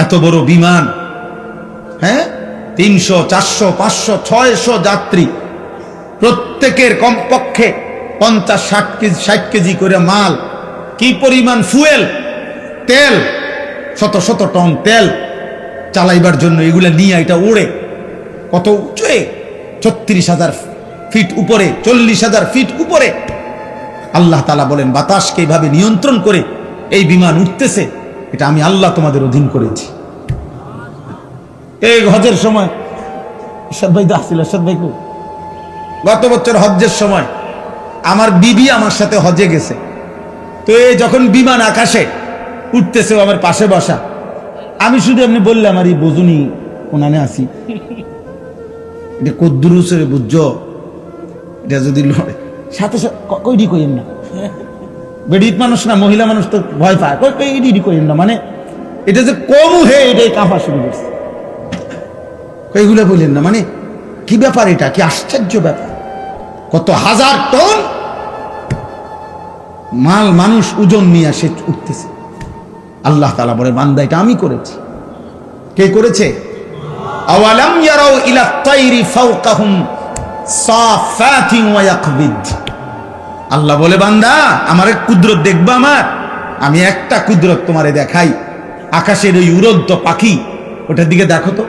এত বড় বিমান, হ্যাঁ, 300, 400, 500, 600 যাত্রী, প্রত্যেকের কমপক্ষে 50, 60 কেজি করে মাল, কি পরিমাণ ফুয়েল, তেল, শত শত টন তেল চালাইবার জন্য এগুলা নিয়ে এটা ওড়ে কত উঁচুয়ে, 36,000 ফিট উপরে, 40,000 ফিট উপরে। আল্লাহ তাআলা বলেন বাতাসকে এইভাবে নিয়ন্ত্রণ করে এই বিমান উঠতেছে, এটা আমি আল্লাহ তোমাদের অধীন করেছি। এই হজের সময় গত বছর হজ্জের সময় আমার বিবি আমার সাথে হজে গেছে, তো এই যখন বিমান আকাশে উঠতেছে আমার পাশে বসা, আমি শুধু এমনি বললাম আর এই বোঝুনি কোনানে আসি, এটা কদ্দুরুসরে বুঝছো, এটা যদি লড়ে সাথে সাথে কইডি কইেন না, বেডিত মানুষ না, মহিলা মানুষ তো ভয় পায়, কইডি কইেন না, মানে এটা যে কমু হে এটাই কাঁপা শুরু করছে, এইগুলো বললেন না, মানে কি ব্যাপার, এটা কি আশ্চর্য ব্যাপার, কত হাজার টন মাল মানুষ ওজন নিয়ে আসে উঠতেছে। আল্লাহ তাআলা বলে বান্দা এটা আমি করেছি। কে করেছে? আওয়ালাম ইয়ারাউ ইলা তাইরি ফাওকাহুম সাফাতিন ওয়া ইয়াকবিদ। আল্লাহ বলে বান্দা আমার এক কুদরত দেখবা, আমি একটা কুদরত তোমারে দেখাই, আকাশের ওই উড়ন্ত পাখি ওটার দিকে দেখো তো।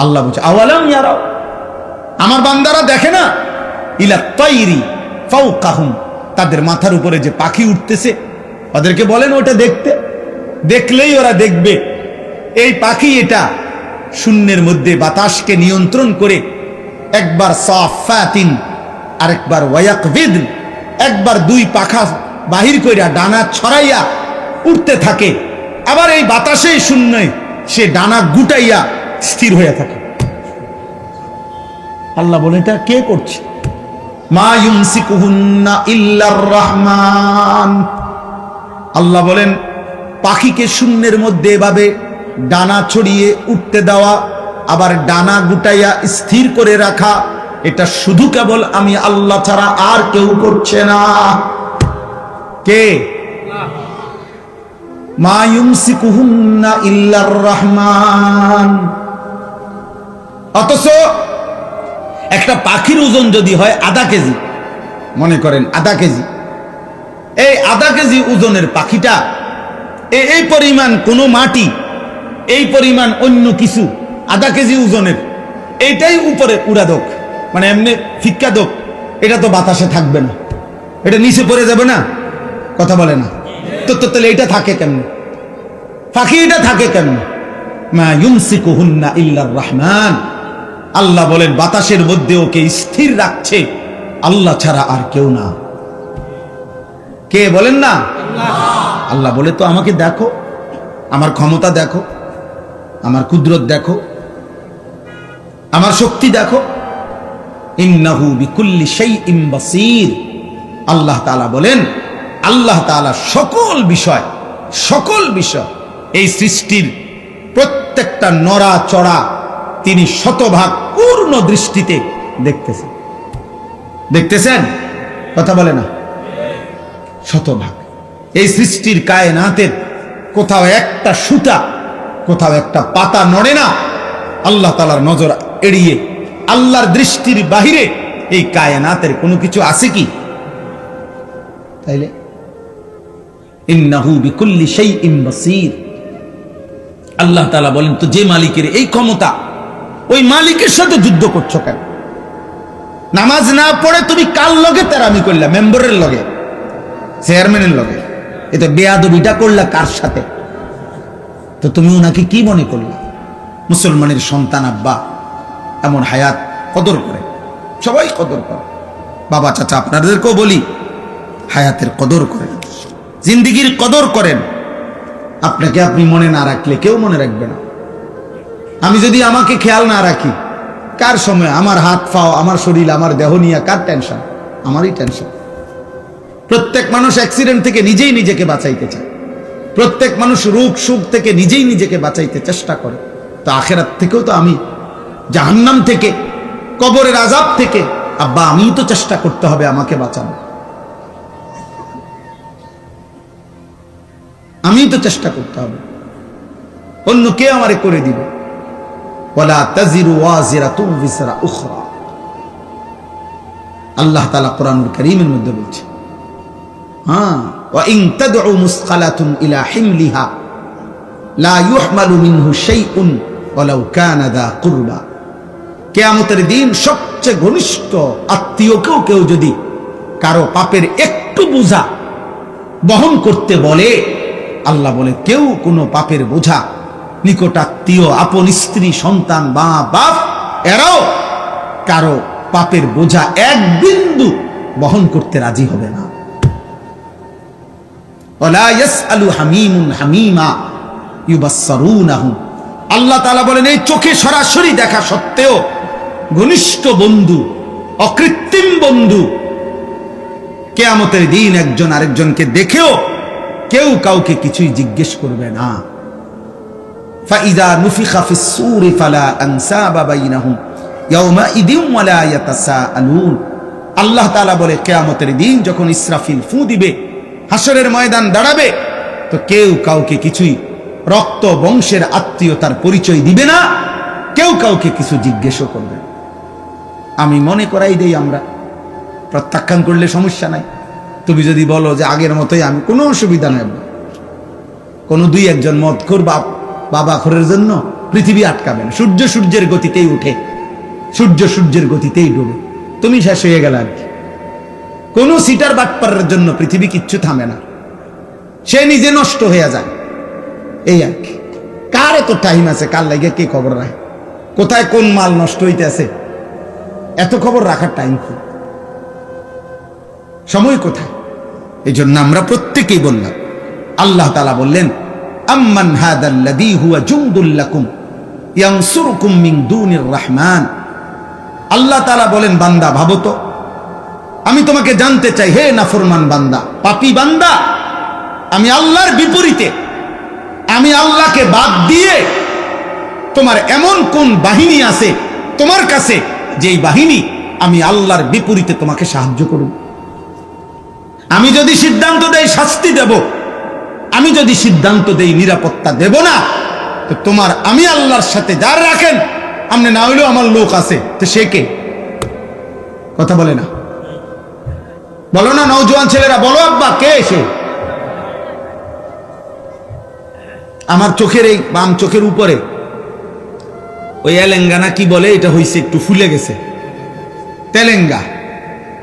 আল্লাহ বলছে আওয়ালাম ইয়ারাউ, আমার বান্দারা দেখে না, ইলা তাইরি ফাওকাহুম, তাদের মাথার উপরে যে পাখি উঠতেছে ওদেরকে বলেন ওটা দেখতে, দেখলেই ওরা দেখবে এই পাখি এটা শূন্যের মধ্যে বাতাসকে নিয়ন্ত্রণ করে একবার সাফাতিন আরেকবার ওয়ায়াকবিদ, একবার দুই পাখা বাহির কইরা ডানা ছড়াইয়া উঠতে থাকে, আবার এই বাতাসেই শূন্যে সে ডানা গুটাইয়া স্থির হয়ে থাকে। আল্লাহ বলে এটা কে করছে? মা ইউমসিকুহুন্না ইল্লার রহমান। আল্লাহ বলেন পাখিকে শূন্যের মধ্যে এভাবে ডানা ছড়িয়ে উঠতে দেওয়া, আবার ডানা গুটাইয়া স্থির করে রাখা, এটা শুধু কেবল আমি আল্লাহ ছাড়া আর কেউ করছে না। কে? মা ইউমসিকুহুন্না ইল্লার রহমান। অথচ একটা পাখির ওজন যদি হয় আধা কেজি, মনে করেন আধা কেজি, এই আধা কেজি ওজনের পাখিটা এই পরিমাণ কোনো মাটি, এই পরিমাণ অন্য কিছু আধা কেজি ওজনের, এইটাই উপরে উড়া দোক, মানে এমনি ফিক্কা দোক, এটা তো বাতাসে থাকবে না, এটা নিচে পড়ে যাবে না, কথা বলে না তো, তাহলে এটা থাকে কেমনে? পাখি এটা থাকে কেমনে? মা ইউমসিকুহুন্না ইল্লার রহমান। আল্লাহ বলেন বাতাসের মধ্যে ওকে স্থির রাখছে আল্লাহ ছাড়া আর কেউ না। কে বলেন না? আল্লাহ বলে তো আমাকে দেখো, আমার ক্ষমতা দেখো, আমার কুদরত দেখো, আমার শক্তি দেখো। ইন্নাহু বিকুল্লি শাইইন বাসীর। আল্লাহ তাআলা বলেন আল্লাহ তাআলা সকল বিষয় এই সৃষ্টির প্রত্যেকটা নড়া চড়া তিনি শতভাগ পূর্ণ দৃষ্টিতে দেখতেছেন, কথা বলে না, শতভাগ। এই সৃষ্টির কায়নাতের কোথাও একটা সুতা, কোথাও একটা পাতা নড়ে না আল্লাহ তাআলার নজর এড়িয়ে, আল্লাহর দৃষ্টির বাহিরে এই কায়নাতের কোনো কিছু আছে কি? তাইলে ইন্নাহু বিকুল্লি শাইইন বাসীর। আল্লাহ তাআলা বলেন তো যে মালিকের এই ক্ষমতা, ওই মালিকের সাথে যুদ্ধ করছো কেন? নামাজ না পড়ে তুমি কার লগে তেরামি করলা? মেম্বারের লগে, চেয়ারম্যানের লগে, এটা বেয়াদবিটা করলা কার সাথে? তো তুমি ওনাকে কি মনে করলা? মুসলমানের সন্তান আব্বা এমন হায়াত কদর করে, সবাই কদর করে, বাবা চাচা আপনাদেরকেও বলি হায়াতের কদর করেন, জিন্দিগির কদর করেন। আপনাকে আপনি মনে না রাখলে কেউ মনে রাখবে না। আমি যদি আমাকে খেয়াল না রাখি, কার সময় আমার হাত পাও, আমার শরীর, আমার দেহ নিয়ে কার টেনশন? আমারই টেনশন। প্রত্যেক মানুষ অ্যাক্সিডেন্ট থেকে নিজেই নিজেকে বাঁচাইতে চায়, প্রত্যেক মানুষ রোগ সুখ থেকে নিজেই নিজেকে বাঁচাইতে চেষ্টা করে। তো আখেরাত থেকেও তো আমি, জাহান্নাম থেকে, কবরের আযাব থেকে আব্বা আমিই তো চেষ্টা করতে হবে আমাকে বাঁচানো, আমিই তো চেষ্টা করতে হবে। অন্য কে আমারে করে দিবে। ওয়ালা তাজিরু ওয়াজিরাতুন বিজরা উখরা, আল্লাহ তাআলা কোরআনুল কারীমের মধ্যে বলছে, হ্যাঁ, ওয়া ইন তাদউ মুসকালাতুন ইলা হিমলিহা লা ইউহমালু মিনহু শাইউন ওয়ালাউ কানা দা কুরবা। কিয়ামতের দিন সবচেয়ে ঘনিষ্ঠ আত্মীয়কেও কেউ যদি কারো পাপের একটু বোঝা বহন করতে বলে, আল্লাহ বলে কেউ কোনো পাপের বোঝা নিকটাত্মীয়, আপন স্ত্রী, সন্তান, মা বাপ, এরাও কারো পাপের বোঝা এক বিন্দু বহন করতে রাজি হবে না। ওয়ালা ইয়াসআলু হামীমুন হামীমা ইউবাসসারুনাহু, আল্লাহ তাআলা বলেন এই চোখে সরাসরি দেখা সত্ত্বেও ঘনিষ্ঠ বন্ধু, অকৃত্রিম বন্ধু, কিয়ামতের দিন একজন আরেকজনকে দেখেও কেউ কাউকে কিছুই জিজ্ঞেস করবে না। ফাইযা নুফিখা ফিস সূরি ফালা আনসাবা বাইনাহুম ইয়াওমাইদিন ওয়ালা ইয়াতাসাআলুন, আল্লাহ তাআলা বলে কিয়ামতের দিন যখন ইসরাফিল ফু দিবে, হাসরের ময়দান দাঁড়াবে, তো কেউ কাউকে কিছুই রক্ত বংশের আত্মীয়তার পরিচয় দিবে না, কেউ কাউকে কিছু জিজ্ঞেসও করবে না। আমি মনে করাই দেই, আমরা প্রত্যাখ্যান করলে সমস্যা নাই। তুমি যদি বলো যে আগের মতোই, আমি কোনো অসুবিধা নেই। কোনো দুই একজন মদখোর বাবা খোরের জন্য পৃথিবী আটকাবে না। সূর্য সূর্যের গতিতেই উঠে, সূর্য সূর্যের গতিতেই ডুবে, তুমি শেষ হয়ে গেল আর কি। কোন সিটার বাটপারের জন্য পৃথিবী কিচ্ছু থামে না, সে নিজে নষ্ট হয়ে যায়, এই আর কি। কার এত টাইম আছে কার লাগে কে খবর রাখে, কোথায় কোন মাল নষ্ট হইতেছে, এত খবর রাখার টাইম খুব, সময় কোথায়? এই জন্য আমরা প্রত্যেকেই বললাম, আল্লাহ তাআলা বললেন আম্মান হাদাল্লাযী হুয়া জুনদুল লাকুম ইয়ানসুরুকুম মিন দুনির রহমান। আল্লাহ তাআলা বলেন, বান্দা ভাবো তো, আমি তোমাকে জানতে চাই, হে নাফরমান বান্দা, পাপী বান্দা, আমি আল্লাহর বিপরীতে, আমি আল্লাহকে বাদ দিয়ে তোমার এমন কোন বাহিনী আছে তোমার কাছে, যেই বাহিনী আমি আল্লাহর বিপরীতে তোমাকে সাহায্য করব? আমি যদি সিদ্ধান্ত দেই শাস্তি দেব, আমি যদি সিদ্ধান্ত দেই নিরাপত্তা দেব না, তো তোমার আমি আল্লাহর সাথে যার রাখেন, আপনি না হইলেও আমার লোক আছে, তো সে কে? কথা বলে না, বলো না নওজোয়ান ছেলেরা, বলো আব্বা কে সে? আমার চোখের এই বাম চোখের উপরে ওই এলেঙ্গানা কি বলে, এটা হইছে একটু ফুলে গেছে, তেলেঙ্গা।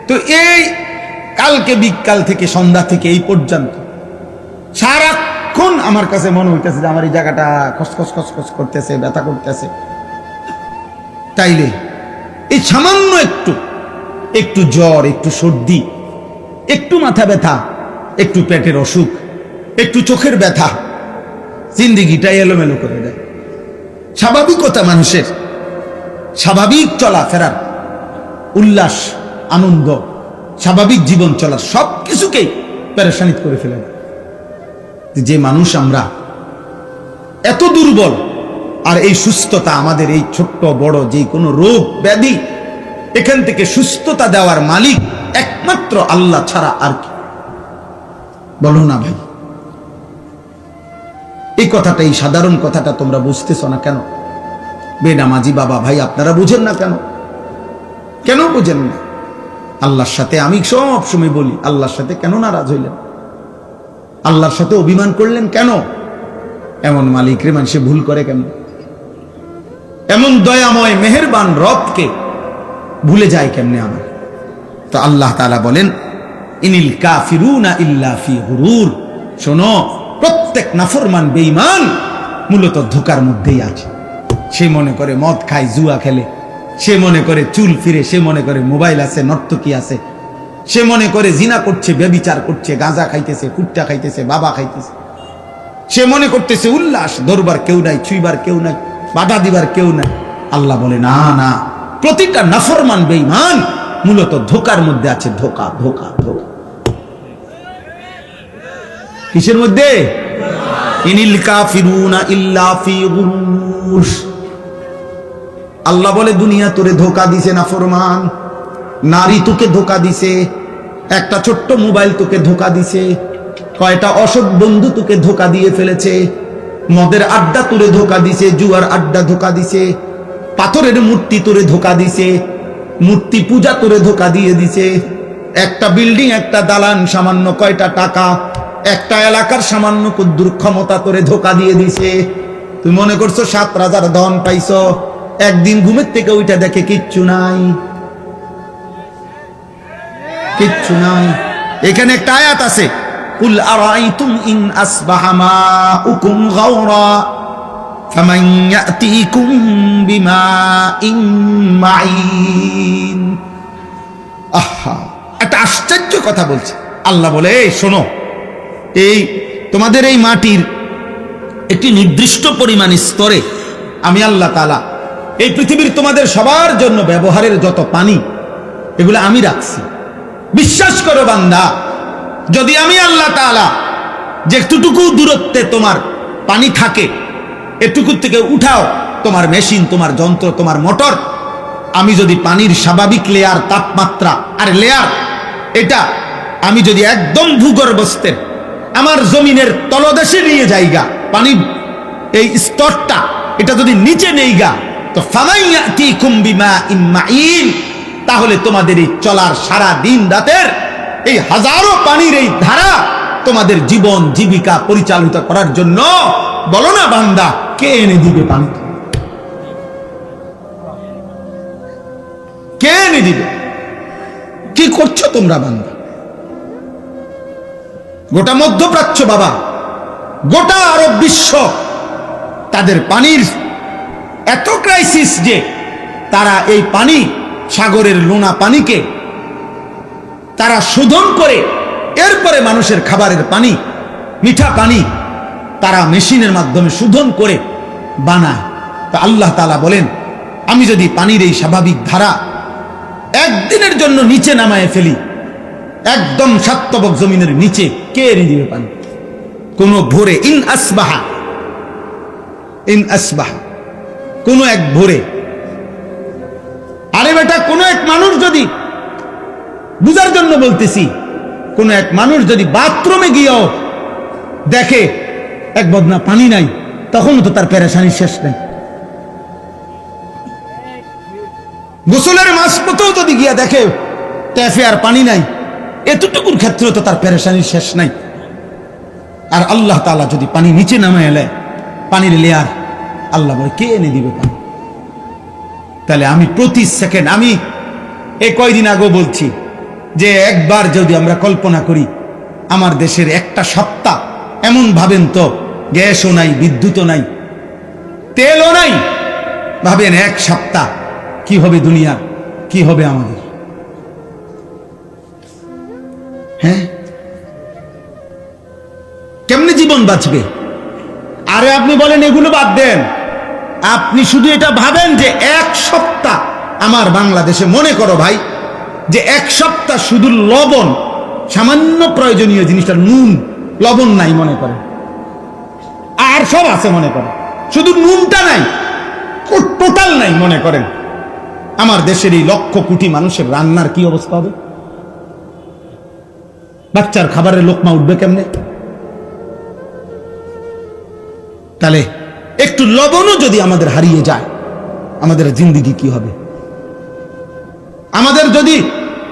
তো এই কালকে বিকাল থেকে সন্ধ্যা থেকে এই পর্যন্ত সারাক্ষণ আমার কাছে মনে হইতেছে যে আমার এই জায়গাটা খসখস খসখস করতেছে, ব্যথা করতেছে। তাইলে এই সামান্য একটু জ্বর, একটু সর্দি, একটু মাথা ব্যথা, একটু পেটের অসুখ, একটু চোখের ব্যথা জিন্দিগিটা এলোমেলো করে দেয়। স্বাভাবিকতা মানুষের, স্বাভাবিক চলাফেরার, উল্লাস, আনন্দ, স্বাভাবিক জীবন চলার সব কিছুকেই পেরেশানিত করে ফেলে। যে মানুষ আমরা এত দুর্বল, আর এই সুস্থতা আমাদের, এই ছোট্ট বড় যে কোনো রোগ ব্যাধি, এখান থেকে সুস্থতা দেওয়ার মালিক একমাত্র আল্লাহ ছাড়া আর কি? বলো না ভাই, এই কথাটা, এই সাধারণ কথাটা তোমরা বুঝতেছ না কেন? বেনামাজি বাবা ভাই আপনারা বুঝেন না কেন? কেন বুঝেন না? আল্লাহর সাথে আমি সব সময় বলি, আল্লাহর সাথে কেন নারাজ হইলেন? আল্লাহর সাথে অভিমান করলেন কেন? এমন মালিক রে মানুষে ভুল করে কেন? এমন দয়াময় মেহেরবান রবকে ভুলে যায় কেমনে আমার? তো আল্লাহ তাআলা বলেন, ইনিল কাফিরুনা ইল্লা ফি গুরুর। শোনো, প্রত্যেক নাফরমান বেঈমান মূলত ধোঁকার মধ্যেই আছে। সে মনে করে মদ খায়, জুয়া খেলে, সে মনে করে চুল ফিরে, সে মনে করে মোবাইল আছে, নর্তকী আছে, সে মনে করে জিনা করছে, ব্যভিচার করছে, গাঁজা খাইতেছে, কুট্টা খাইতেছে, বাবা খাইতেছে, সে মনে করতেছে উল্লাস, ধরবার কেউ নাই, ছুইবার কেউ নাই, বাধা দিবার কেউ নাই। আল্লাহ বলে না না, প্রতিটা নাফরমান বেঈমান মূলত ধোঁকার মধ্যে আছে। ধোঁকা, ধোঁকা, ধোঁকা। কিসের মধ্যে? ইনিল কাফিরুনা ইল্লা ফি গুরুর। আল্লাহ বলে দুনিয়া তোরে ধোঁকা দিছে নাফরমান, নারী তোকে ধোঁকা দিছে, একটা ছোট্ট মোবাইল তোকে ধোঁকা দিছে, কয়টা অসৎ বন্ধু তোকে ধোঁকা দিয়ে ফেলেছে, মদের আড্ডা তোরে ধোকা দিছে, জুয়ার আড্ডা ধোকা দিছে, পাথরের মূর্তি তোরে ধোকা দিছে, মূর্তি পূজা তোরে ধোকা দিয়ে দিছে। একটা বিল্ডিং, একটা দালান সামান্য কয়টা টাকা, একটা এলাকার সামান্য কুদ্দুর ক্ষমতা তোরে ধোকা দিয়ে দিছে। তুই মনে করছো 7 রাজার ধন পাইছো, একদিন ঘুমের থেকে ওইটা দেখে কিচ্ছু নাই, কিচ্ছু নাই। এখানে একটা আয়াত আছে, কুল আরাইতুম ইন আসবাহা মাউকুম গাওরা ফামান ইয়াতিকুম বিমাইন মাইন। আহা, একটা আশ্চর্য কথা বলছে আল্লাহ। বলে এই শোনো, এই তোমাদের এই মাটির একটি নির্দিষ্ট পরিমাণ স্তরে আমি আল্লাহ তাআলা এই পৃথিবীর তোমাদের সবার জন্য ব্যবহারের যত পানি, এগুলো আমি রাখছি। বিশ্বাস করো বান্দা, যদি আমি আল্লাহ তাআলা যে একটুটুকু দূরত্বে তোমার পানি থাকে, এটুকু থেকে উঠাও তোমার মেশিন, তোমার যন্ত্র, তোমার মোটর, আমি যদি পানির স্বাভাবিক লেয়ার, তাপমাত্রা আর লেয়ার, এটা আমি যদি একদম ভূগর্ভস্থের আমার জমিনের তলদেশে নিয়ে যাইগা, পানির এই স্তরটা এটা যদি নিচে নেইগা, তো ফামাইয়াতিকুম বিমাইন মাইন, তাহলে তোমাদের এই চলার সারা দিন রাতের এই হাজারো পানির এই ধারা তোমাদের জীবন জীবিকা পরিচালিত করার জন্য, বলো না বান্দা, কে এনে দিবে পানি? কে এনে দিবে? কি করছো তোমরা বান্দা? গোটা মধ্যপ্রাচ্য বাবা, গোটা আরব বিশ্ব, তাদের পানির এত ক্রাইসিস যে তারা এই পানি, সাগরের লোনা পানিকে তারা শোধন করে এরপরে মানুষের খাবারের পানি, মিঠা পানি তারা মেশিনের মাধ্যমে শোধন করে বানায়। তা আল্লাহ তাআলা বলেন, আমি যদি পানির এই স্বাভাবিক ধারা একদিনের জন্য নিচে নামায় ফেলি, একদম সাতবক জমিনের নিচে, কে এনে দিবে পানি? কোন ভোরে, ইন আসবাহা, কোন এক ভোরে। আরে বেটা, কোন এক মানুষ যদি, বুঝার জন্য বলতেছি, কোন এক মানুষ যদি বাথরুমে গিয়েও দেখে এক বদনা পানি নাই, তখন তো তার পেরেশানির শেষ নেই। গোসলের মাঝপথেও যদি গিয়া দেখে ট্যাপে আর পানি নাই, এতটুকুর ক্ষেত্রে তো তার পেরেশানির শেষ নাই। আর আল্লাহ তাআলা যদি পানি নিচে নামে এলে, পানির লেয়ার, আল্লাহ বলে কে এনে দিবে পানি? তাহলে আমি প্রতি সেকেন্ড, আমি এই কয়দিন আগে বলছি যে একবার যদি আমরা কল্পনা করি আমার দেশের একটা সপ্তাহ, এমন ভাবেন তো গ্যাসও নাই, বিদ্যুৎও নাই, তেলও নাই, ভাবেন এক সপ্তাহ কি হবে দুনিয়া, কি হবে আমাদের? হ্যাঁ, কেমনে জীবন বাঁচবে? আরে আপনি বলেন এগুলো বাদ দেন, আপনি শুধু এটা ভাবেন যে এক সপ্তাহ আমার বাংলাদেশে, মনে করো ভাই যে এক সপ্তাহ শুধু লবণ, সামান্য প্রয়োজনীয় জিনিসটা নুন, লবণ নাই মনে করেন, আর সব আছে মনে করেন, শুধু নুনটা নাই, টোটাল নাই মনে করেন, আমার দেশের এই লক্ষ কোটি মানুষের রান্নার কি অবস্থা হবে? বাচ্চার খাবারের লোকমা উঠবে কেমনে? তাহলে একটু লবণও যদি আমাদের হারিয়ে যায়, আমাদের জিন্দেগি কি হবে? আমাদের যদি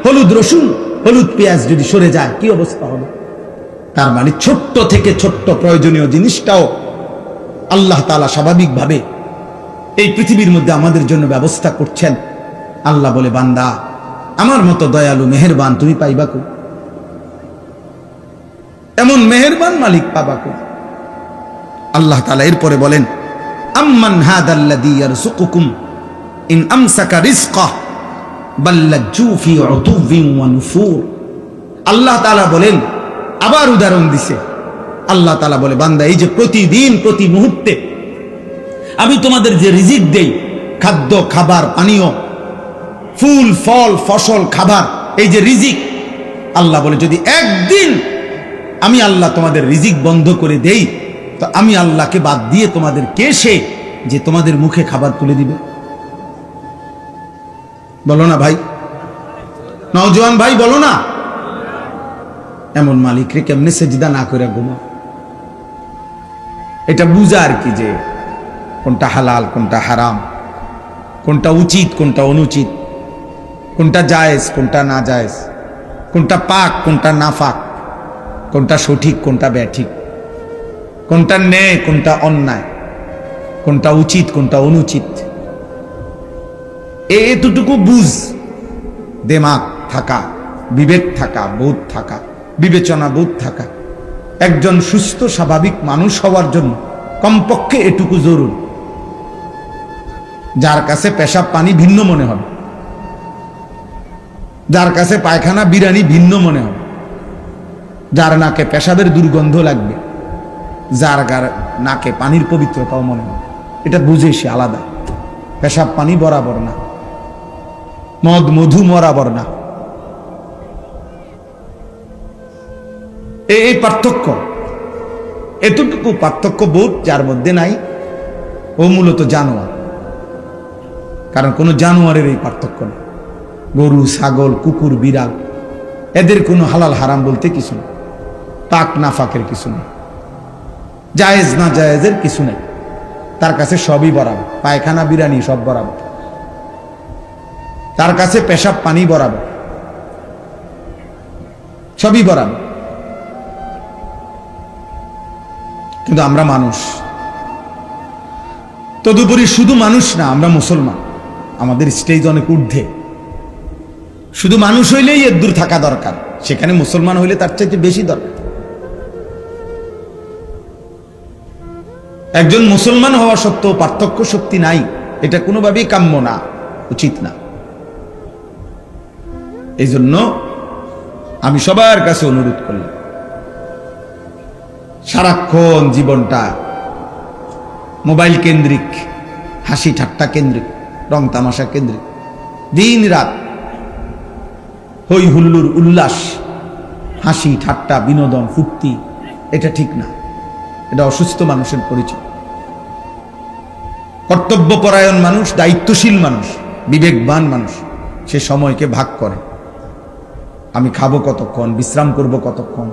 হলুদ রসুন, হলুদ পেঁয়াজ যদি সরে যায়, কি অবস্থা হবে? তার মানে ছোট্ট থেকে ছোট্ট প্রয়োজনীয় জিনিসটাও আল্লাহ তাআলা স্বাভাবিকভাবে এই পৃথিবীর মধ্যে আমাদের জন্য ব্যবস্থা করছেন। আল্লাহ বলে, বান্দা, আমার মতো দয়ালু মেহেরবান তুমি পাইবা কই? এমন মেহেরবান মালিক পাবা কই? আল্লাহ তাআলা এরপরে বলেন, আম্মান হাদাল্লাযী ইয়ারযুকুকুম ইন আমসাকা রিজকাহু বাল লাজ্জু ফি উতুবিন ওয়া নুফুর। আল্লাহ তাআলা বলেন, আবার উদাহরণ দিছে। আল্লাহ তাআলা বলে, বান্দা, এই যে প্রতিদিন প্রতি মুহূর্তে আমি তোমাদের যে রিজিক দেই, খাদ্য, খাবার, পানীয়, ফুল, ফল, ফসল, খাবার, এই যে রিজিক, আল্লাহ বলে যদি একদিন আমি আল্লাহ তোমাদের রিজিক বন্ধ করে দেই, তো আমি আল্লাহকে বাদ দিয়ে তোমাদের কে সে যে তোমাদের মুখে খাবার তুলে দিবে? বলো না ভাই, নওজোয়ান ভাই, বলো না। এমন মালিক রে কেমনে সেজদা না করে ঘুমা? এটা বুঝা আর কি, যে কোনটা হালাল কোনটা হারাম, কোনটা উচিত কোনটা অনুচিত, কোনটা জায়েজ কোনটা না জায়েজ, কোনটা পাক কোনটা না পাক, কোনটা সঠিক কোনটা ব্যাঠিক, কোনটা ন্যায় কোনটা অন্যায়, কোনটা উচিত কোনটা অনুচিত। এতটুকু বুঝ, দিমাগ থাকা, বিবেক থাকা, বোধ থাকা, বিবেচনা বোধ থাকা একজন সুস্থ স্বাভাবিক মানুষ হওয়ার জন্য কমপক্ষে এটুকু জরুরি। যার কাছে পেশাব পানি ভিন্ন মনে হবে, যার কাছে পায়খানা বিরানি ভিন্ন মনে হবে, যার নাকে পেশাবের দুর্গন্ধ লাগবে, যার নাকে পানির পবিত্রতাও মনে হবে, এটা বুঝে সে আলাদা। পেশাব পানি বরাবর না, মদ মধু বরাবর না। এই পার্থক্য, এতটুকু পার্থক্য বোধ যার মধ্যে নাই, ও মূলত জানোয়ার। কারণ কোন জানোয়ারের এই পার্থক্য নেই। গরু, ছাগল, কুকুর, বিড়াল, এদের কোনো হালাল হারাম বলতে কিছু নেই, পাক না ফাঁকের কিছু নেই, জায়েজ না জায়েজের কিছু নেই। তার কাছে সবই বরাবর, পায়খানা বিরানি সব বরাবর, তার কাছে পেশাব পানি বরাবর, সবই বরাবর। কিন্তু আমরা মানুষ, তদুপরি শুধু মানুষ না, আমরা মুসলমান, আমাদের স্টেজ অনেক ঊর্ধ্বে। শুধু মানুষ হইলেই এর দূর থাকা দরকার, সেখানে মুসলমান হইলে তার চাইতে বেশি দরকার। একজন মুসলমান হওয়া সত্ত্বেও পার্থক্য শক্তি নাই, এটা কোনোভাবেই কাম্য না, উচিত না। এই জন্য আমি সবার কাছে অনুরোধ করলাম, সারাক্ষণ জীবনটা মোবাইল কেন্দ্রিক, হাসি ঠাট্টা কেন্দ্রিক, রং তামাশা কেন্দ্রিক, দিন রাত হই হুল্লুর উল্লাস, হাসি ঠাট্টা বিনোদন ফুর্তি, এটা ঠিক না, এটা অসুস্থ মানুষের পরিচয়। কর্তব্যপরায়ণ মানুষ, দায়িত্বশীল মানুষ, বিবেকবান মানুষ সে সময়কে ভাগ করে। আমি খাবো কতক্ষণ, বিশ্রাম করব কতক্ষণ,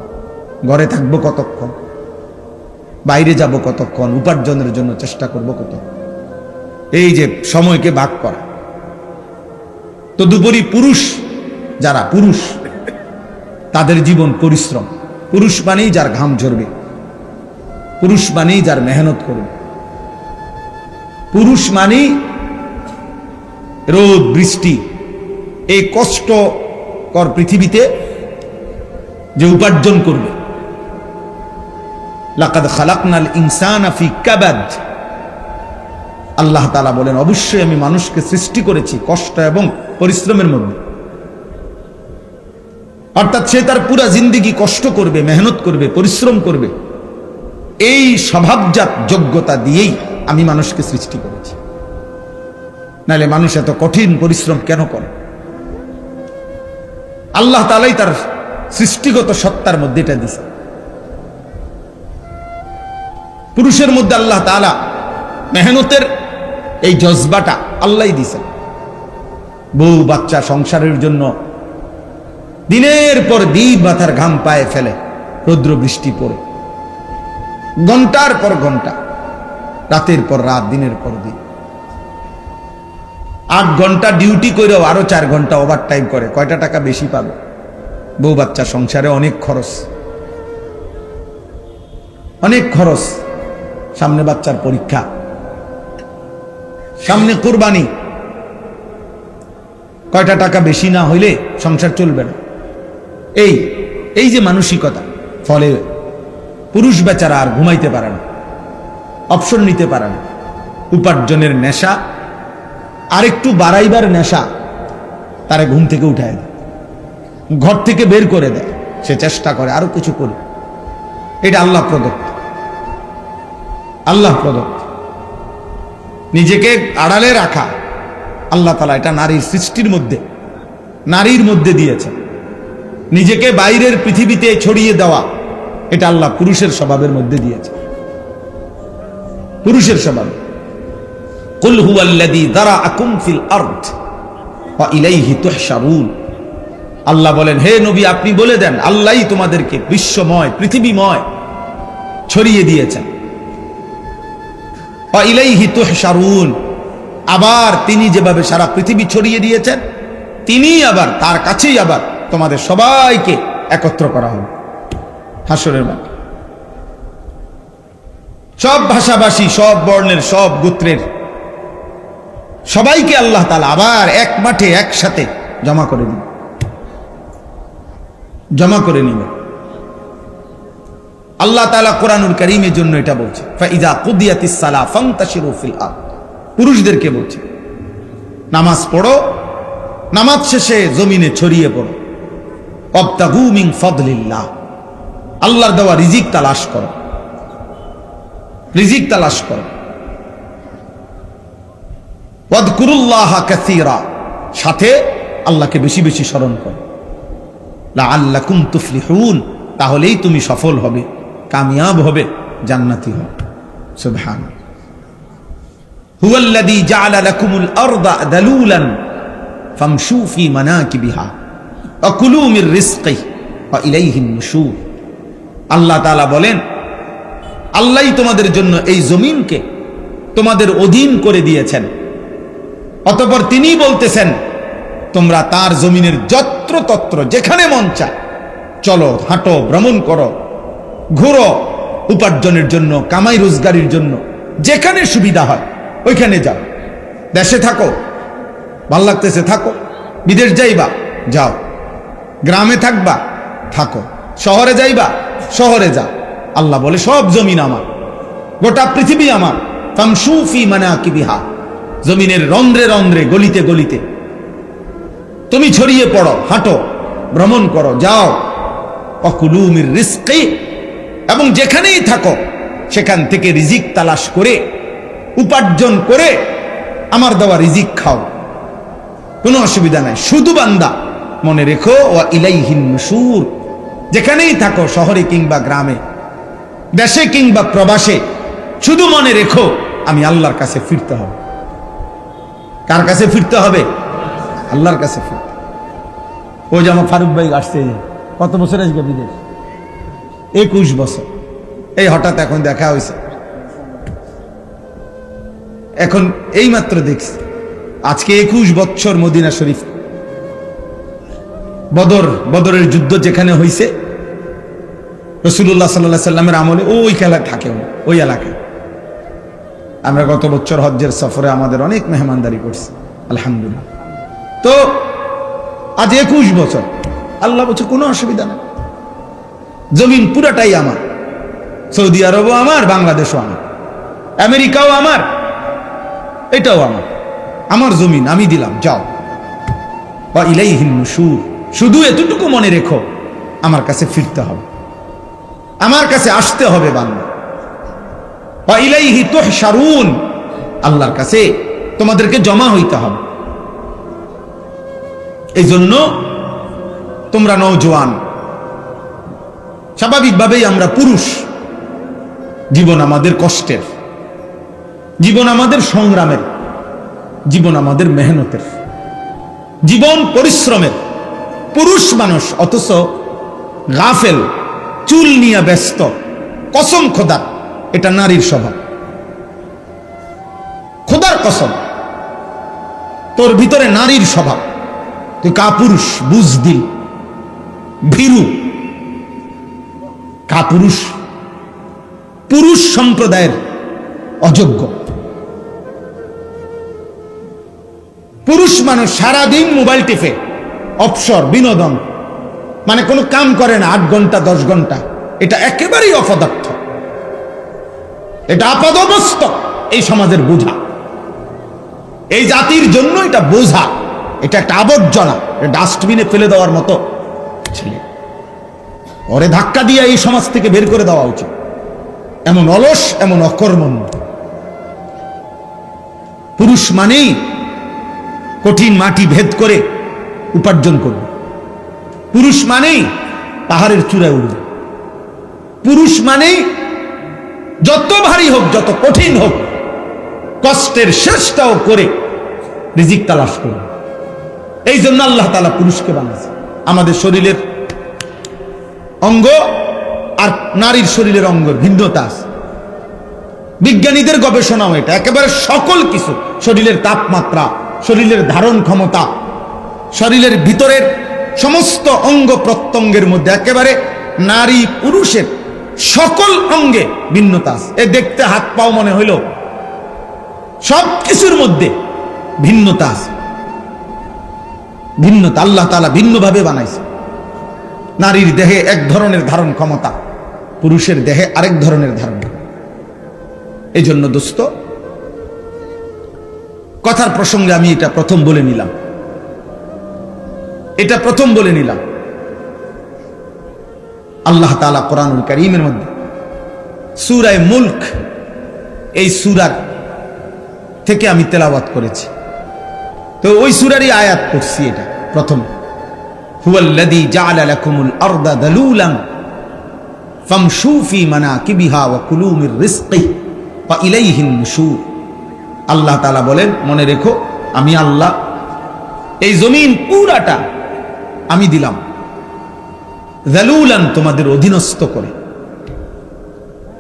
ঘরে থাকবো কতক্ষণ, বাইরে যাব কতক্ষণ, উপার্জনের জন্য চেষ্টা করব কতক্ষণ, এই যে সময়কে ভাগ করা। তদুপরি পুরুষ, যারা পুরুষ তাদের জীবন পরিশ্রম। পুরুষ মানেই যার ঘাম ঝরবে, পুরুষ মানেই যার মেহনত করবে, পুরুষ মানেই রোদ বৃষ্টি, এই কষ্টকর পৃথিবীতে যে উপার্জন করবে। লাকাদ খালাকনাল ইনসানা ফি কাবাদ, আল্লাহ তাআলা বলেন অবশ্যই আমি মানুষকে সৃষ্টি করেছি কষ্ট এবং পরিশ্রমের মধ্যে। অর্থাৎ সে তার পুরা জিন্দেগি কষ্ট করবে, মেহনত করবে, পরিশ্রম করবে। এই স্বভাবজাত যোগ্যতা দিয়েই আমি মানুষকে সৃষ্টি করেছি, নাহলে মানুষ এত কঠিন পরিশ্রম কেন করে? আল্লাহ তাআলাই তার সৃষ্টিগত সত্তার মধ্যে এটা দিয়েছে। পুরুষের মধ্যে আল্লাহ তাআলা মেহনতের এই জজবাটা আল্লাহই দিয়েছেন। বউ বাচ্চা সংসারের জন্য দিনের পর দিন মাথার ঘাম পায়ে ফেলে, রৌদ্র বৃষ্টি পড়ে, ঘন্টার পর ঘন্টা, রাতের পর রাত, দিনের পর দিন। 8 ঘন্টা ডিউটি করেও আরো 4 ঘন্টা ওভার টাইম করে, কয়টা টাকা বেশি পাবে? বউ বাচ্চা সংসারে অনেক খরচ, অনেক খরচ। সামনে বাচ্চার পরীক্ষা, সামনে কুরবানি, কয়টা টাকা বেশি না হইলে সংসার চলবে না। এই যে মানসিকতা, ফলে পুরুষ বেচারা আর ঘুমাইতে পারে না, অপশন নিতে পারে না। উপার্জনের নেশা, আরেকটু বাড়াইবার নেশা তারে ঘুম থেকে উঠায় দেয়, ঘর থেকে বের করে দেয়। সে চেষ্টা করে আরো কিছু করে। এটা আল্লাহ প্রদত্ত, আল্লাহ প্রদত্ত। নিজেকে আড়ালে রাখা আল্লাহ তাআলা এটা নারীর সৃষ্টির মধ্যে, নারীর মধ্যে দিয়েছেন। নিজেকে বাইরের পৃথিবীতে ছড়িয়ে দেওয়া এটা আল্লাহ পুরুষের স্বভাবের মধ্যে দিয়েছে, পুরুষের স্বভাব। কুল হুয়াল্লাযী যারাআকুম ফিল আরদ ওয়া ইলাইহি তুহশারুন। আল্লাহ বলেন, হে নবী আপনি বলে দেন, আল্লাহই তোমাদেরকে বিশ্বময়, পৃথিবীময় ছড়িয়ে দিয়েছেন, ওয়া ইলাইহি তুহশারুন, আবার তিনি যেভাবে সারা পৃথিবী ছড়িয়ে দিয়েছেন, তিনি আবার তার কাছেই আবার তোমাদের সবাইকে একত্র করা হবে হাসরের মাঠে। সব ভাষাভাষী, সব বর্ণের, সব গোত্রের সবাইকে আল্লাহ তাআলা আবার এক মাঠে একসাথে জমা করে দিবেন, জমা করে নেবেন। আল্লাহ তাআলা কোরআনুল কারীমের জন্য এটা বলছে, ফাইযা কুদিয়াতিস সালাহ ফান্তাশিরু ফিল আরদ, পুরুষদেরকে বলছে নামাজ পড়ো, নামাজ শেষে জমিনে ছড়িয়ে পড়ো, ওয়াবতাগু মিন ফাদলিল্লাহ, আল্লাহর দেওয়া রিজিক তালাশ করো, রিজিক তালাশ করো। ওয়াদকুরুল্লাহ কাসীরা, সাথে আল্লাহকে বেশি বেশি স্মরণ করো, লাআল্লাকুম তুফলিহুন, তাহলেই তুমি সফল হবে, কামিয়াব হবে, জান্নাতি হবে। সুবহানাল্লাহ। হুয়াল্লাযী জাআলা লাকুমুল আরদা দালুলান ফামশু ফি মানাকিবিহা ওয়া কুলু মির রিজকিহি ওয়া ইলাইহিন নুশুর। আল্লাহ তাআলা বলেন, আল্লাহই তোমাদের জন্য এই জমিনকে তোমাদের অধীন করে দিয়েছেন, অতঃপর তিনি বলতেছেন তোমরা তার জমিনের যত্রতত্র যেখানে মন চায় চলো, হাঁটো, ভ্রমণ করো, ঘুরো, উপার্জনের জন্য, কামাই রোজগারির জন্য যেখানে সুবিধা হয় ওইখানে যাও। দেশে থাকো, ভাল লাগতেছে থাকো, বিদেশ যাইবা যাও, গ্রামে থাকবা থাকো, শহরে যাইবা শহরে যাও। আল্লাহ বলে সব জমিন আমার, গোটা পৃথিবী আমার। ফামশু ফি মানাকিবিহা, জমিনের রন্ধ্রে রন্ধ্রে, গলিতে গলিতে তুমি ছড়িয়ে পড়ো, হাঁটো, ভ্রমণ করো, যাও। ওয়াকুলু মির রিজকি, এবং যেখানেই থাকো সেখান থেকে রিজিক তালাশ করে, উপার্জন করে আমার দেওয়া রিজিক খাও, কোনো অসুবিধা নাই। শুধু বান্দা মনে রেখো, ওয়া ইলাইহিন নুশুর, যেখানেই থাকো, শহরে কিংবা গ্রামে, দেশে কিংবা প্রবাসে, শুধু মনে রেখো আমি আল্লাহর কাছে ফিরতে হবে। কার কাছে ফিরতে হবে? আল্লাহর কাছে ফিরতে। ওই যে আমার ফারুক ভাই আসছে, কত বছর আজকে বিদেশ? 21 বছর। এই হঠাৎ এখন দেখা হয়েছে, এখন এই মাত্র দেখছি, আজকে 21 বছর মদিনা শরীফ। বদরের যুদ্ধ যেখানে হয়েছে, রাসূলুল্লাহ সাল্লাল্লাহু আলাইহি সাল্লামের আমলে ওই খেলা থাকে ওই এলাকায়। আমরা গত বছর হজ্জের সফরে আমাদের অনেক মেহমানদারি করছি, আলহামদুলিল্লাহ। তো আজ 21 বছর, আল্লাহ বলছে কোনো অসুবিধা নেই, জমিন পুরাটাই আমার, সৌদি আরবও আমার, বাংলাদেশও আমার, আমেরিকাও আমার, এটাও আমার, আমার জমিন আমি দিলাম, যাও। ওয়া ইলাইহিন নুশুর, শুধু এতটুকু মনে রেখো আমার কাছে ফিরতে হবে, আমার কাছে আসতে হবে বান্দা। ওয়া ইলাইহি তুহশারুন, আল্লাহর কাছে তোমাদেরকে জমা হইতে হবে। এই জন্য তোমরা নওজোয়ান, স্বাভাবিকভাবেই আমরা পুরুষ, জীবন আমাদের কষ্টের, জীবন আমাদের সংগ্রামের, জীবন আমাদের মেহনতের, জীবন পরিশ্রমের। পুরুষ মানুষ অথচ গাফেল, চুল নিয়ে ব্যস্ত। কসম খোদার, এটা নারীর স্বভাব। খোদার কসম, তোর ভিতরে নারীর স্বভাব, তুই কাপুরুষ, বুজদিল, ভীরু, কাপুরুষ, পুরুষ সম্প্রদায়ের অযোগ্য। পুরুষ মানুষ সারাদিন মোবাইল টিপে, অবসর, বিনোদন, মানে কোনো কাম করে না 8 ঘন্টা 10 ঘন্টা। এটা একেবারেই অপদার্থ, এটা আপাদমস্তক এই সমাজের বোঝা, এই জাতির জন্য এটা বোঝা, এটা একটা আবর্জনা, ডাস্টবিনে ফেলে দেওয়ার মতো ছেলে। ওরে ধাক্কা দিয়ে এই সমাজ থেকে বের করে দেওয়া উচিত। এমন অলস, এমন অকর্মণ্য। পুরুষ মানেই কঠিন মাটি ভেদ করে উপার্জন করবে, পুরুষ মানেই পাহাড়ের চূড়ায় উঠবে, পুরুষ মানেই যত ভারী হোক, যত কঠিন হোক, কষ্টের শেষটাও করে রিজিক তালাশ করবে। এই জন্য আল্লাহ তাআলা পুরুষকে বানাইছে। আমাদের শরীরের অঙ্গ আর নারীর শরীরের অঙ্গের ভিন্নতা আছে। বিজ্ঞানীদের গবেষণাও এটা, একেবারে সকল কিছু, শরীরের তাপমাত্রা, শরীরের ধারণ ক্ষমতা, শরীরের ভিতরের সমস্ত অঙ্গ প্রত্যঙ্গের মধ্যে একেবারে নারী পুরুষের সকল অঙ্গে ভিন্নতা আছে। এ দেখতে হাত পাও মনে হইল, সব কিছুর মধ্যে ভিন্নতা আছে। ভিন্নতা আল্লাহ তাআলা ভিন্নভাবে বানাইছে। নারীর দেহে এক ধরনের ধারণ ক্ষমতা, পুরুষের দেহে আরেক ধরনের ধারণ ক্ষমতা। এই জন্য দোস্ত, কথার প্রসঙ্গে আমি এটা প্রথম বলে নিলাম, আল্লাহ তাআলা কোরআনুল কারীমের মধ্যে সূরা মুলক, এই সূরার থেকে আমি তেলাওয়াত করেছি, তো ওই সূরারই আয়াত পড়ছি। এটা প্রথম, হুয়াল্লাযী জাআলা লাকুমুল আরদা দালুলান ফামশু ফি মানাকিবিহা ওয়া কুলু মির রিজকিহি ওয়া ইলাইহিন নুশুর। আল্লাহ তাআলা বলেন, মনে রেখো আমি আল্লাহ এই জমিন পুরাটা আমি দিলাম যালুলান, তোমাদের অধীনস্থ করে,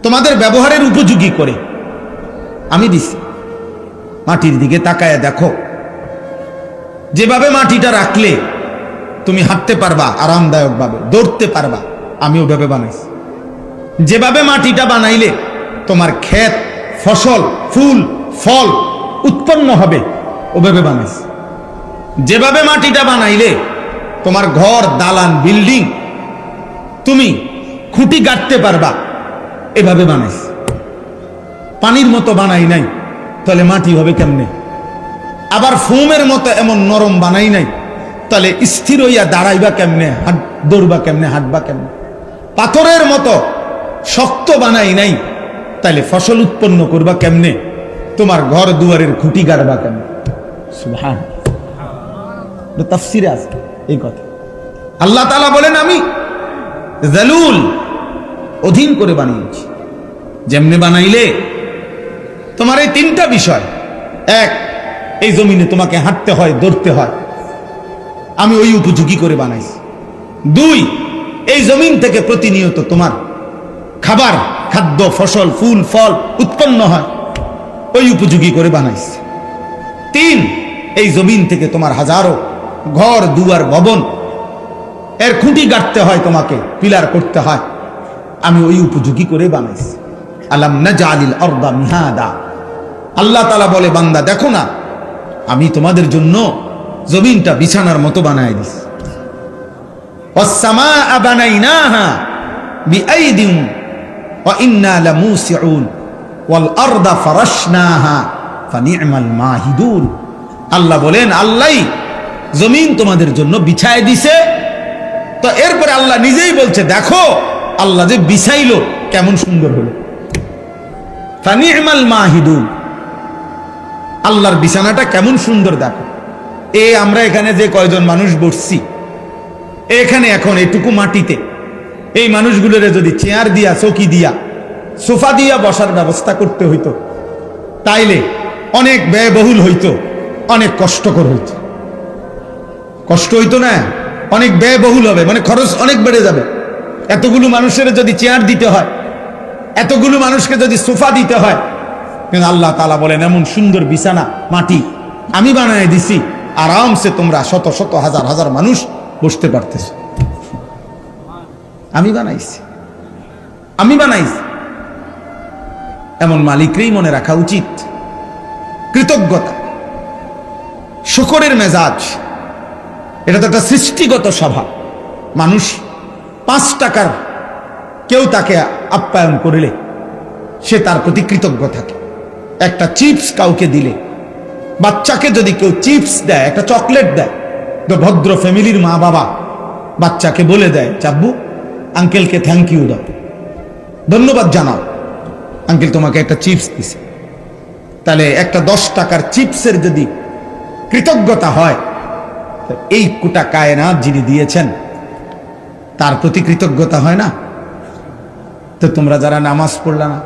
তোমাদের ব্যবহারের উপযোগী করে আমি দিছি। মাটির দিকে তাকায়া দেখো, যেভাবে মাটিটা রাখলে তুমি হাঁটতে পারবা আরামদায়ক ভাবে, দৌড়তে পারবা, আমি ওভাবে বানাইছি। যেভাবে মাটিটা বানাইলে তোমার ক্ষেত, ফসল, ফুল, ফল উৎপন্ন হবে, ওভাবে বানাইছি। যেভাবে মাটিটা বানাইলে তোমার ঘর, দালান, বিল্ডিং তুমি খুঁটি গাঁথতে পারবা, এভাবে বানাইছি। পানির মতো বানাই নাই, তাহলে মাটি হবে কেমনে? আবার ফোমের মতো এমন নরম বানাই নাই, তাহলে স্থির হইয়া দাঁড়াইবা কেমনে, দৌড়বা কেমনে, হাঁটবা কেমনে? পাথরের মতো শক্ত বানাই নাই, তাহলে ফসল উৎপন্ন করবা কেমনে? তোমার ঘর দুয়ারের খুঁটি গাড়বা কেমনে? সুবহানাল্লাহ, তাফসিরে আছে এই কথা। আল্লাহ তাআলা বলেন, আমি যালুল, অধীন করে বানিয়েছি। যেমনে বানাইলে তোমার এই তিনটা বিষয়, এক, এই জমিনে তোমাকে হাঁটতে হয়, দৌড়তে হয়, আমি ওই উপযোগী করে বানাইছি। দুই, এই জমিন থেকে প্রতিনিয়ত তোমার খাবার, খাদ্য, ফসল, ফুল, ফল উৎপন্ন হয়, ওই উপযোগী করে বানাইছি। তিন, এই জমিন থেকে তোমার হাজারো ঘর, দুয়ার, ভবন, এর খুঁটি গাঁথতে হয়, তোমাকে পিলার করতে হয়, আমি ওই উপযোগী করে বানাইছি। আলাম নাজআলিল আরদা মিহাদা, আল্লাহ তাআলা বলে, বান্দা দেখো না, আমি তোমাদের জন্য জমিনটা বিছানার মতো বানায় দিছি। ওয়াস সামাআ বানাইনাহা বিআইদিন ওয়া ইন্না লামুসিউন ওয়াল আরদা ফারাশনাহা ফানি'মাল মাহিদুন। আল্লাহ বলেন, আল্লাহই জমিন তোমাদের জন্য বিছায় দিছে। তো এরপরে আল্লাহ নিজেই বলছে, দেখো আল্লাহ যে বিছাইলো কেমন সুন্দর হলো। ফানি'মাল মাহিদুন, আল্লাহর বিছানাটা কেমন সুন্দর দেখো। আমরা এখানে যে কয়জন মানুষ বসছি, এখানে এখন এটুকু মাটিতে এই মানুষগুলোর যদি চেয়ার দিয়া, চৌকি দিয়া, সোফা দিয়া বসার ব্যবস্থা করতে হইতো, তাইলে অনেক ব্যয়বহুল হইতো, অনেক কষ্টকর হইতো। কষ্ট হইতো না, অনেক ব্যয়বহুল হবে, মানে খরচ অনেক বেড়ে যাবে। এতগুলো মানুষের যদি চেয়ার দিতে হয়, এতগুলো মানুষকে যদি সোফা দিতে হয়, কিন্তু আল্লাহ তাআলা বলেন, এমন সুন্দর বিছানা মাটি আমি বানায় দিছি, আরামসে তোমরা শত শত হাজার হাজার মানুষ বসতে পারতেছ। আমি বানাইছি, আমি বানাইছি। এমন মালিকরেই মনে রাখা উচিত। কৃতজ্ঞতা, শুকরের মেজাজ, এটা তো একটা সৃষ্টিগত স্বভাব। মানুষ 5 টাকার কেউ তাকে আপ্যায়ন করলে সে তার প্রতি কৃতজ্ঞ থাকে। একটা চিপস কাউকে দিলে, বাচ্চাকে যদি কেউ চিপস দেয়, একটা চকলেট দেয়, তো ভদ্র ফ্যামিলির মা বাবা বাচ্চাকে বলে দেয়, চাব্বু আঙ্কেলকে থ্যাংক ইউ দাও, ধন্যবাদ জানাও, আঙ্কেল তোমাকে একটা চিপস দিছে। তাহলে একটা 10 টাকার চিপসের যদি কৃতজ্ঞতা হয়, এই কোটা কায়নাত যিনি দিয়েছেন তার প্রতি কৃতজ্ঞতা হয় না? তো তোমরা যারা নামাজ পড়লা না,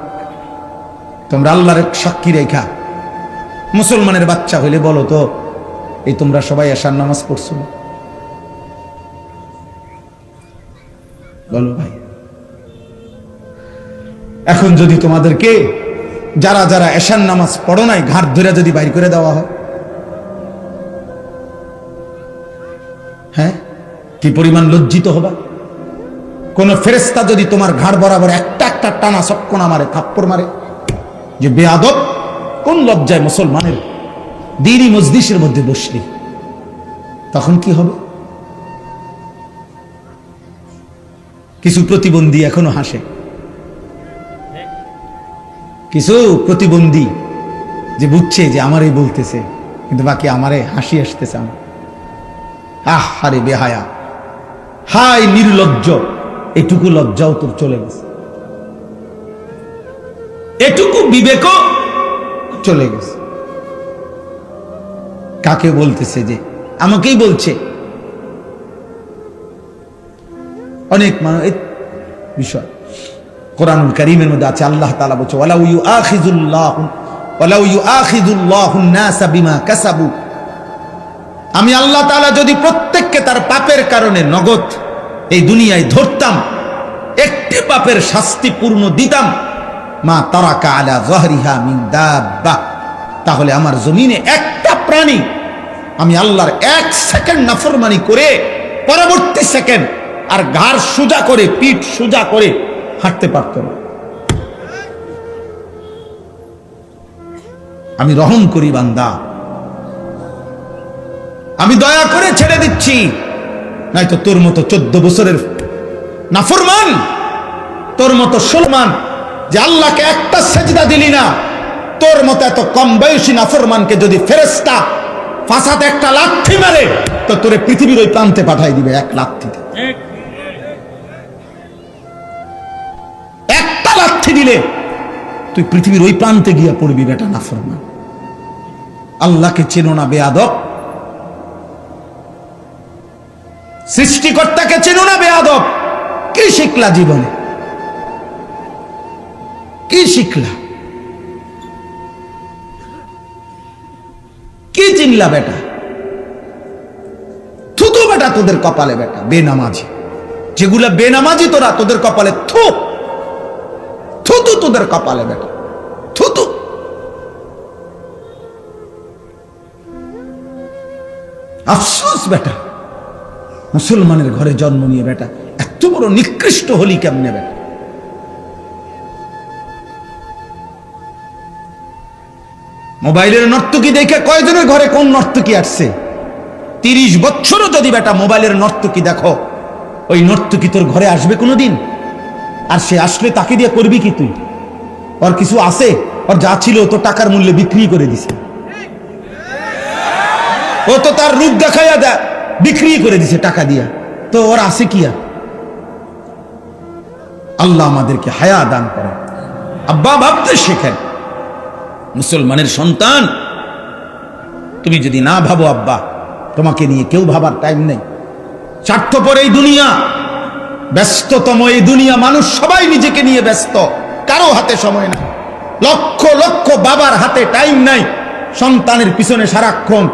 তোমরা আল্লাহর সাক্ষী রেখা মুসলমানের বাচ্চা হইলে বলো তো, এই তোমরা সবাই এশার নামাজ পড়ছো? বলো ভাই। এখন যদি তোমাদেরকে যারা যারা এশার নামাজ পড়ো নাই ঘাট ধরে যদি বাইর করে দেওয়া হয়, হ্যাঁ, কি পরিমাণ লজ্জিত হবা? কোন ফেরেশতা যদি তোমার ঘাড় বরাবর একটা একটা টানা চক্কনা মারে, থাপ্পড় মারে, যে বেয়াদব, কোন লজ্জায় মুসলমানের দ্বীনি মজলিসের মধ্যে বসলি, তখন কি হবে? কিছু প্রতিবন্ধী এখনো হাসে, কিছু প্রতিবন্ধী যে বুঝছে যে আমারই বলতেছে, কিন্তু বাকি আমারে হাসি আসতেছে আমার। আরে বেহায়া, হাই নির্লজ্জ, এটুকু লজ্জাও তোর চলে গেছে, এটুকু বিবেকও চলে গেছে। কাকে বলতেছে? যে আমাকেই বলছে। অনেক মানুষ এই বিষয় কোরআনুল কারীমের মধ্যে আছে, আল্লাহ তাআলা বলছে ওয়ালাউ ইউআখিযুল্লাহুন নাসা বিমা কাসাবু, আমি আল্লাহ তাআলা যদি প্রত্যেককে তার পাপের কারণে নগদ এই দুনিয়ায় ধরতাম, একটি পাপের শাস্তি পূর্ণ দিতাম, মা তারাকা আলা যাহরিহা মিন দাব্বা, তাহলে আমার জমিনে একটা প্রাণী আমি আল্লাহর এক সেকেন্ড নাফরমানি করে পরবর্তী সেকেন্ড আর ঘাড় সোজা করে, পিঠ সোজা করে হাঁটতে পারত না। আমি রহম করি বান্দা, আমি দয়া করে ছেড়ে দিচ্ছি, নয়তো তোর মতো 14 বছরের নাফরমান, তোর মতো সুলমান যে আল্লাহকে একটা সেজদা দিলি না, তোর মতো এত কম বয়সী নাফরমানকে যদি ফেরেশতা ফাসাতে একটা লাথি মারে, তো তোরে পৃথিবীর ওই প্রান্তে পাঠাই দিবে এক লাথিতে। একটা লাথি দিলে তুই পৃথিবীর ওই প্রান্তে গিয়া পড়বি বেটা নাফরমান। আল্লাহকে চেনো না বেয়াদব, সৃষ্টিকর্তাকে চেনো না বেয়াদব। কি শিখলা জীবনে? কি শিখলা? কি চিনলা বেটা? থুতু বেটা তোদের কপালে বেটা, বেনামাজি যেগুলা বেনামাজি, তোরা তোদের কপালে থু, থুতু তোদের কপালে বেটা, থুতু। আফসোস বেটা, মুসলমানের ঘরে জন্ম নিয়ে বেটা এত বড় নিকৃষ্ট হলি কেমনে বেটা? মোবাইলের নর্তকী দেখে কয়জনের ঘরে কোন নর্তকী আসছে? 30 বছরও যদি বেটা মোবাইলের নর্তকী দেখো, ওই নর্তকী তোর ঘরে আসবে কোনোদিন? আর সে আসলে তাকে দিয়ে করবি কি তুই? ওর কিছু আছে? ওর যা ছিল তো টাকার মূল্যে বিক্রি করে দিছে, ও তো তার রূপ দেখাইয়া বিক্রি করে দিছে টাকা দিয়া, তো ওর আছে কি আর? আল্লাহ আমাদেরকে হায়া দান করেন। আব্বা ভাবতে শেখেন, মুসলমানের সন্তান তুমি যদি না ভাবো আব্বা, তোমাকে নিয়ে কেউ ভাবার টাইম নেই। স্বার্থপর এই দুনিয়া, ব্যস্ততম এই দুনিয়া, মানুষ সবাই নিজেকে নিয়ে ব্যস্ত, কারো হাতে সময় নাই। লক্ষ লক্ষ বাবার হাতে টাইম নাই, সন্তানের পিছনে সারাক্ষণ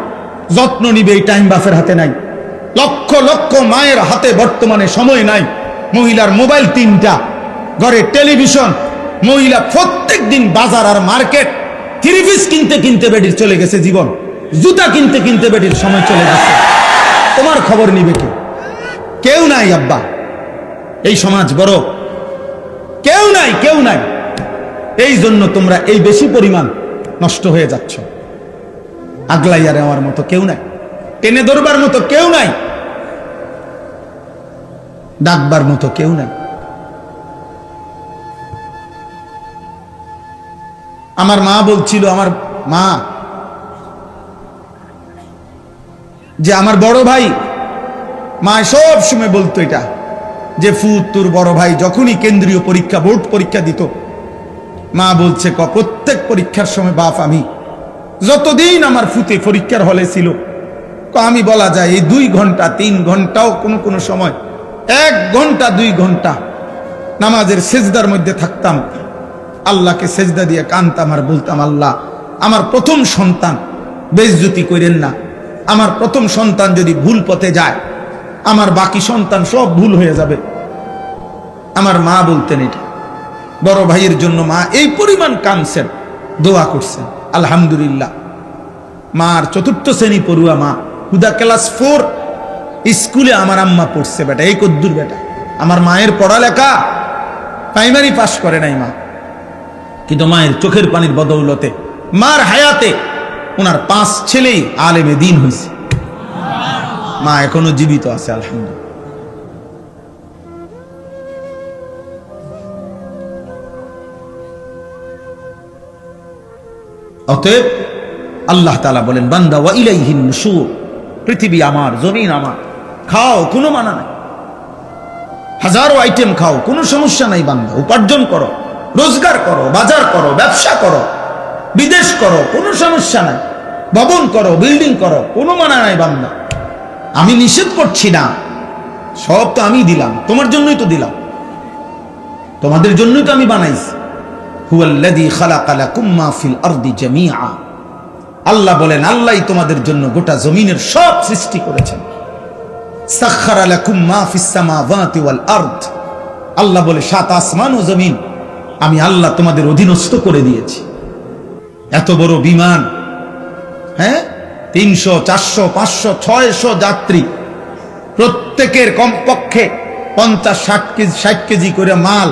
যত্ন নিবে, এই টাইম বাপের হাতে নাই। লক্ষ লক্ষ মায়ের হাতে বর্তমানে সময় নাই। মহিলার মোবাইল 3টা, ঘরে টেলিভিশন, মহিলা প্রত্যেক দিন বাজার আর মার্কেট, 3 পিস কিনতে কিনতে বেটির চলে গেছে জীবন, জুতা কিনতে কিনতে বেটির সময় চলে গেছে। তোমার খবর নিবে কে? কেউ নাই আব্বা, এই সমাজ বড়, কেউ নাই, কেউ নাই। এই জন্য তোমরা এই বেশি পরিমাণ নষ্ট হয়ে যাচ্ছ। আগলাইয়া নেওয়ার মতো কেউ নাই, টেনে ধরবার মতো কেউ নাই, ডাকবার মতো কেউ নাই। আমার মা বলছিল, আমার মা, যে আমার বড় ভাই, মা সব সময় বলতো এটা, যে ফুত তোর বড় ভাই যখনই কেন্দ্রীয় পরীক্ষা, বোর্ড পরীক্ষা দিত, মা বলছে প্রত্যেক পরীক্ষার সময় বাপ, আমি যতদিন আমার ফুতে পরীক্ষার হলে ছিল, আমি বলা যায় এই 2 ঘন্টা 3 ঘন্টাও কোনো কোনো সময় 1 ঘন্টা 2 ঘন্টা নামাজের সেজদার মধ্যে থাকতাম, আল্লাহকে সেজদা দিয়ে কানতাম আর বলতাম, আল্লাহ আমার প্রথম সন্তান বেইজ্জতি করেন না, আমার প্রথম সন্তান যদি ভুল পথে যায়, আমার বাকি সন্তান সব ভুল হয়ে যাবে। আমার মা বলতেন এটা, বড় ভাইয়ের জন্য মা এই পরিমাণ কাঁদছেন, দোয়া করছেন আলহামদুলিল্লাহ। মার চতুর্থ শ্রেণী পড়ুয়া মা, হুদা ক্লাস 4 স্কুলে আমার আম্মা পড়ছে বেটা, এই কদ্দুর বেটা। আমার মায়ের পড়ালেখা প্রাইমারি পাস করে নাই মা, কিন্তু মায়ের চোখের পানির বদৌলতে মার হায়াতে ওনার 5 ছেলেই আলেমে দ্বীন হয়েছে। মা এখনো জীবিত আছে আলহামদুলিল্লাহ। অতএব আল্লাহ তাআলা বলেন, বান্দা ওয়া ইলাইহিন নুশুর, পৃথিবী আমার, জমিন আমার, খাও কোনো মানা নাই, হাজারো আইটেম খাও কোনো সমস্যা নাই বান্দা, উপার্জন করো, রোজগার করো, বাজার করো, ব্যবসা করো, বিদেশ করো, কোনো সমস্যা নাই, ভবন করো, বিল্ডিং করো, কোনো মানা নাই বান্দা। আমি নিষেধ করছি না, সব তো আমি দিলাম, তোমার জন্যই তো দিলাম, তোমাদের জন্যই তো আমি বানাইছি। হুয়াল্লাযী খালাকা লাকুম মা ফিল আরদি জামিআ, আল্লাহ বলেন আল্লাহই তোমাদের জন্য গোটা জমিনের সব সৃষ্টি করেছেন। সাখখারা লাকুম মা ফিস সামাওয়াতি ওয়াল আরদ, আল্লাহ বলে 7 আসমান ও জমিন আমি আল্লাহ তোমাদের অধীনস্থ করে দিয়েছি। এত বড় বিমান, হ্যাঁ, 300, 400, 500, 600 যাত্রী, প্রত্যেকের কমপক্ষে 50-60 কেজি 60 কেজি করে মাল,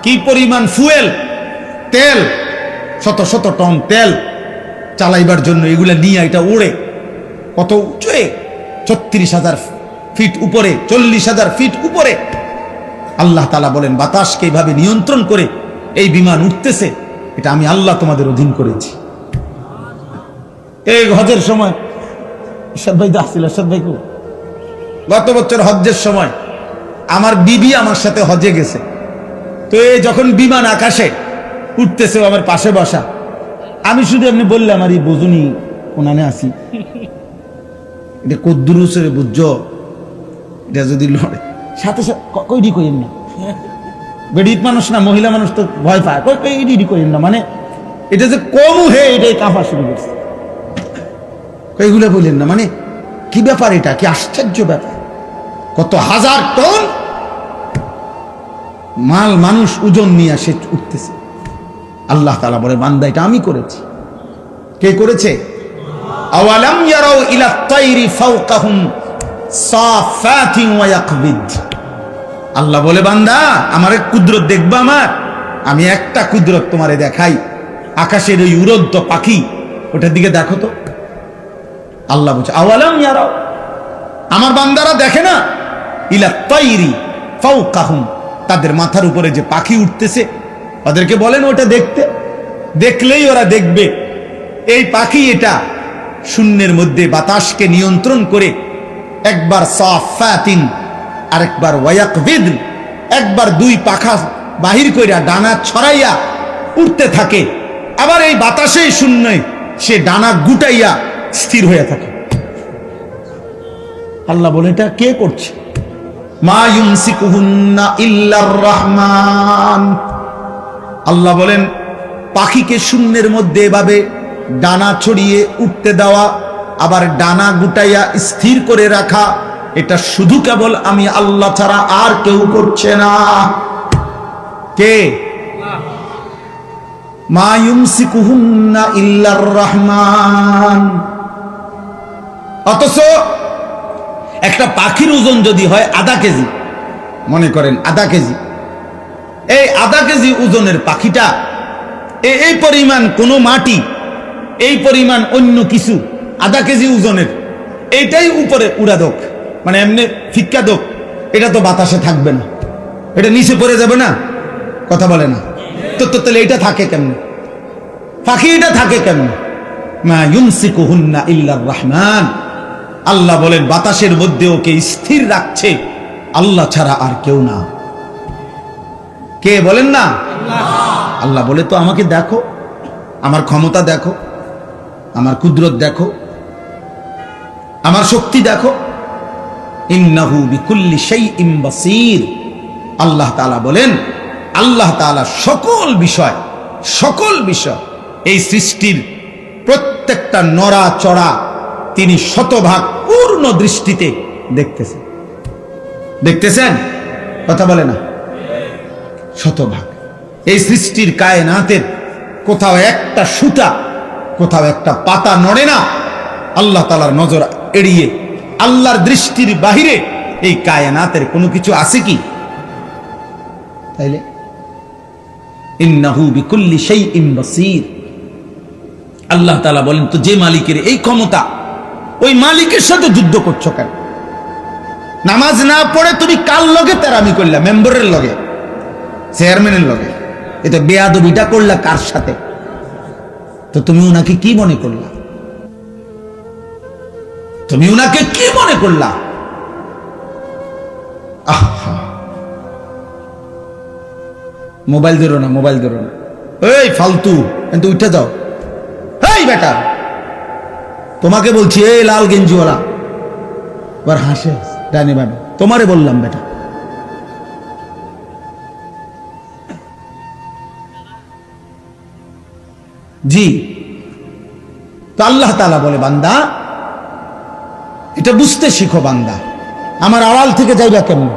কি পরিমাণ ফুয়েল, তেল, শত শত টন তেল চালাইবার জন্য এগুলা নিয়ে এটা ওড়ে কত উঁচুয়ে, 36,000 ফিট উপরে, 40,000 ফিট উপরে। আল্লাহ তাআলা বলেন বাতাসকে এইভাবে নিয়ন্ত্রণ করে এই বিমান উঠতেছে, এটা আমি আল্লাহ তোমাদের অধীন করেছি। এই হজের সময় ভাই আসছিল, ভাই গত বছর হজ্জের সময় আমার বিবি আমার সাথে হজে গেছে, তো এই যখন বিমান আকাশে উঠতেছে আমার পাশে বসা, আমি শুধু এমনি বললাম আর এই বুঝুনি ওনানে আসি, এটা কদ্দুরুসরে বুঝছো, এটা যদি লড়ে সাথে সাথে কইডি কইেন না, বেডিত মানুষ না, মহিলা মানুষ তো ভয় পায়, কইডি কইেন না, মানে এটা যে কমু হে এটাই কাঁপা শুরু করছে, এইগুলো বললেন না, মানে কি ব্যাপার, এটা কি আশ্চর্য ব্যাপার, কত হাজার টন মাল মানুষ ওজন নিয়ে আসে উঠতেছে। আল্লাহ তাআলা বলে বান্দা এটা আমি করেছি। কে করেছে? আওয়ালাম ইয়ারাউ ইলা তাইরি ফাওকাহুম সাফাতিন ওয়া ইয়াকবিদ, আল্লাহ বলে বান্দা আমার এক কুদরত দেখবা, আমার আমি একটা কুদরত তোমারে দেখাই, আকাশের ওই উড়ন্ত পাখি ওটার দিকে দেখো তো। আল্লাহ বলছে আওয়ালাম ইয়ারাউ, আমার বান্দারা দেখে না, ইলা তাইরি ফাওকাহুম, তাদের মাথার উপরে যে পাখি উঠতেছে ওদেরকে বলেন ওটা দেখতে, দেখলেই ওরা দেখবে এই পাখি এটা শূন্যের মধ্যে বাতাসকে নিয়ন্ত্রণ করে একবার সাফাতিন আরেকবার ওয়ায়াকবিদ, একবার 2 পাখা বাহির কইরা ডানা ছড়াইয়া উঠতে থাকে, আবার এই বাতাসেই শূন্যে সে ডানা গুটাইয়া স্থির হয়ে থাকে। আল্লাহ বলে এটা কে করছে? মা ইউমসিকুহুন্না ইল্লার রহমান, আল্লাহ বলেন পাখিকে শূন্যের মধ্যে এভাবে ডানা ছড়িয়ে উঠতে দেওয়া, আবার ডানা গুটাইয়া স্থির করে রাখা, এটা শুধু কেবল আমি আল্লাহ ছাড়া আর কেউ করছে না। কে? মা ইউমসিকুহুন্না ইল্লার রহমান। অথচ একটা পাখির ওজন যদি হয় আধা কেজি, মনে করেন আধা কেজি, এই আধা কেজি ওজনের পাখিটা এই পরিমাণ কোনো মাটি, এই পরিমাণ অন্য কিছু আধা কেজি ওজনের, এইটাই উপরে উড়া দোক, মানে এমনি ফিক্কা দোক, এটা তো বাতাসে থাকবে না, এটা নিচে পড়ে যাবে না, কথা বলে না তো, তাহলে এটা থাকে কেমনে? পাখি এটা থাকে কেমনে? মা ইউমসিকুহুন্না ইল্লার রহমান, আল্লাহ বলেন বাতাসের মধ্যে ওকে স্থির রাখছে আল্লাহ ছাড়া আর কেউ না। কে বলেন না? আল্লাহ বলে তো আমাকে দেখো, আমার ক্ষমতা দেখো, আমার কুদরত দেখো, আমার শক্তি দেখো। ইন্নাহু বিকুল্লি শাইইন বাসীর, আল্লাহ তাআলা বলেন আল্লাহ তাআলা সকল বিষয় এই সৃষ্টির প্রত্যেকটা নড়াচড়া তিনি শতভাগ পূর্ণ দৃষ্টিতে দেখতেছেন, কথা বলে না, শতভাগ। এই সৃষ্টির কায়নাতের কোথাও একটা সুতা, কোথাও একটা পাতা নড়ে না আল্লাহ তাআলার নজর এড়িয়ে, আল্লাহর দৃষ্টির বাহিরে এই কায়নাতের কোনো কিছু আছে কি? তাইলে ইন্নাহু বিকুল্লি শাইইন বাসীর। আল্লাহ তাআলা বলেন, তো যে মালিকের এই ক্ষমতা, ওই মালিকের সাথে যুদ্ধ করছো কেন? নামাজ না পড়ে তুমি কার লগে তেরামি করলা? মেম্বারের লগে, চেয়ারম্যানের লগে। এটা বেয়াদবিটা করলা কার সাথে? তো তুমি উনাকে কি মনে করলা? তুমি উনাকে কি মনে করলা? আহা, মোবাইল ধরো না, মোবাইল ধরো না, এই ফালতু, কিন্তু উঠে যাও। এই বেটা, তোমাকে বলছি, এই লাল গেঞ্জিওয়ালা, এবার হাসে ডানি বাবু, তোমারে বললাম বেটা। জি, তো আল্লাহ তাআলা বলে, বান্দা এটা বুঝতে শিখো। বান্দা আমার আড়াল থেকে যাইবা কেমন?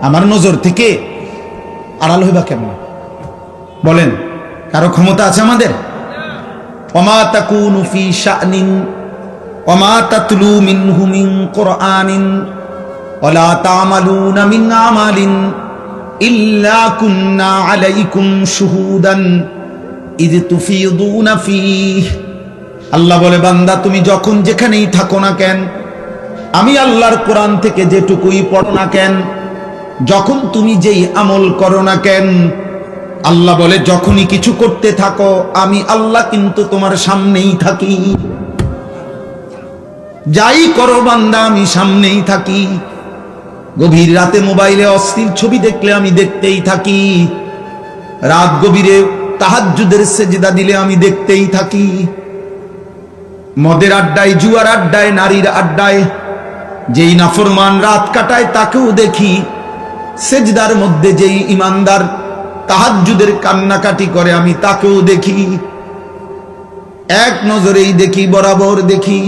আমার নজর থেকে আড়াল হইবা কেমন? বলেন, কারো ক্ষমতা আছে আমাদের? ওমা তাকুনু ফি শানিন ওমা তাতলু মিনহু মিন কুরআনিন ওয়ালা তা'মালুনা মিন আমালিন ইল্লা কুন্না আলাইকুম শুহুদান ইয তুফিদুনা ফীহ। আল্লাহ বলে, বান্দা তুমি যখন যেখানেই থাকো না কেন, আমি আল্লাহর কোরআন থেকে যেটুকুই পড়ো না কেন, যখন তুমি যেই আমল করো না কেন, আল্লাহ বলে যখনই কিছু করতে থাকো, আমি আল্লাহ কিন্তু তোমার সামনেই থাকি। যাই করো বান্দা, আমি সামনেই থাকি। গভীর রাতে মোবাইলে অশ্লীল ছবি দেখলে আমি দেখতেই থাকি। রাত গভীরে তাহাজ্জুদের সেজদা দিলে আমি দেখতেই থাকি। মদের আড্ডায়, জুয়ার আড্ডায়, নারীর আড্ডায় যেই নাফরমান রাত কাটায় তাকেও দেখি। সেজদার মধ্যে যেই ইমানদার তাহাজ্জুদের কান্নাকাটি করে আমি তাকেও দেখি। এক নজরেই দেখি, বরাবর দেখি,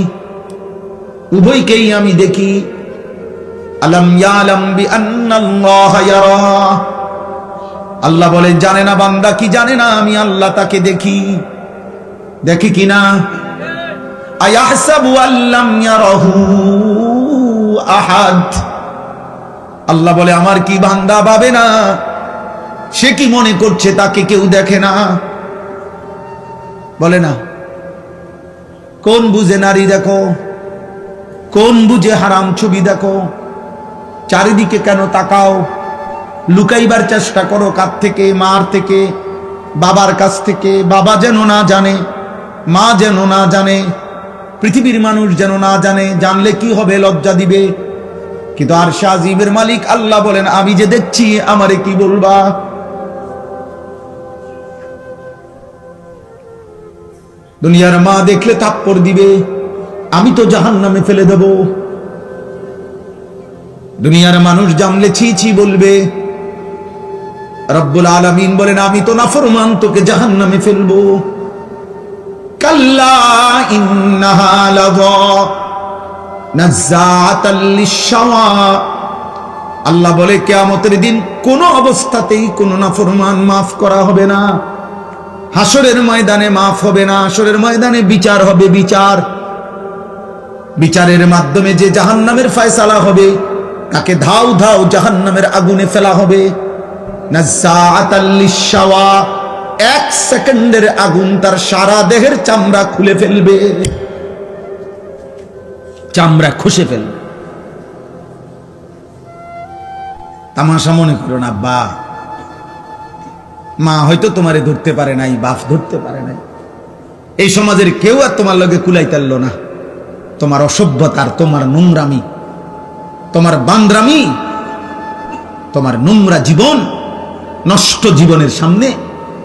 উভয়কেই আমি দেখি। আলাম ইয়ালাম বিআন্নাল্লাহা ইয়ারা। আল্লাহ বলে, জানে না বান্দা কি জানে না আমি আল্লাহ তাকে দেখি? দেখি কিনা? আয়াহসাবু আল্লাম ইয়ারাহু আহাদ। আল্লাহ বলে, আমার কি বান্দা ভাবে না? সে কি মনে করছে তাকে কেউ দেখে না? বলে না? কোন বুঝে নারী দেখো, কোন বুঝে হারাম ছবি দেখো? চারিদিকে কেন তাকাও? লুকাইবার চেষ্টা করো কার থেকে? মার থেকে, বাবার কাছ থেকে। বাবা যেন না জানে, মা যেন না জানে, পৃথিবীর মানুষ যেন না জানে। জানলে কি হবে? লজ্জা দিবে। কিন্তু আরশে আজিমের মালিক আল্লাহ বলেন, আমি যে দেখছি, আমারে কি বলবা? দুনিয়ার মা দেখলে থাপ্পড় দিবে, আমি তো জাহান্নামে ফেলে দেব। দুনিয়ার মানুষ জানলে ছি ছি বলবে। রব্বুল আলামিন বলেন, আমি তো নাফরমান, তোকে জাহান্নামে ফেলবো। কাল্লা ইন্নাহা লাযা নাযাআতাল লিশ-শাওয়া। আল্লাহ বলে, কিয়ামতের দিন কোন অবস্থাতেই কোন নাফরমান মাফ করা হবে না। হাসরের ময়দানে মাফ হবে না। হাসরের ময়দানে বিচার হবে। বিচারের মাধ্যমে যে জাহান্নামের ফয়সালা হবে, তাকে ধাও ধাও জাহান্নামের আগুনে ফেলা হবে। নাযাআতাল লিশ-শাওয়া। এক সেকেন্ডের আগুন তার সারা দেহের চামড়া খুলে ফেলবে, চামড়া খসে ফেলবে। তামাশা মনে করো না। বা মা হয়তো তোমারে ধরতে পারে নাই, বাপ ধরতে পারে নাই, এই সমাজের কেউ আর তোমার লগে কুলাই তারল না। তোমার অসভ্যতার, তোমার নোংরামি, তোমার বান্দ্রামি, তোমার নোংরা জীবন, নষ্ট জীবনের সামনে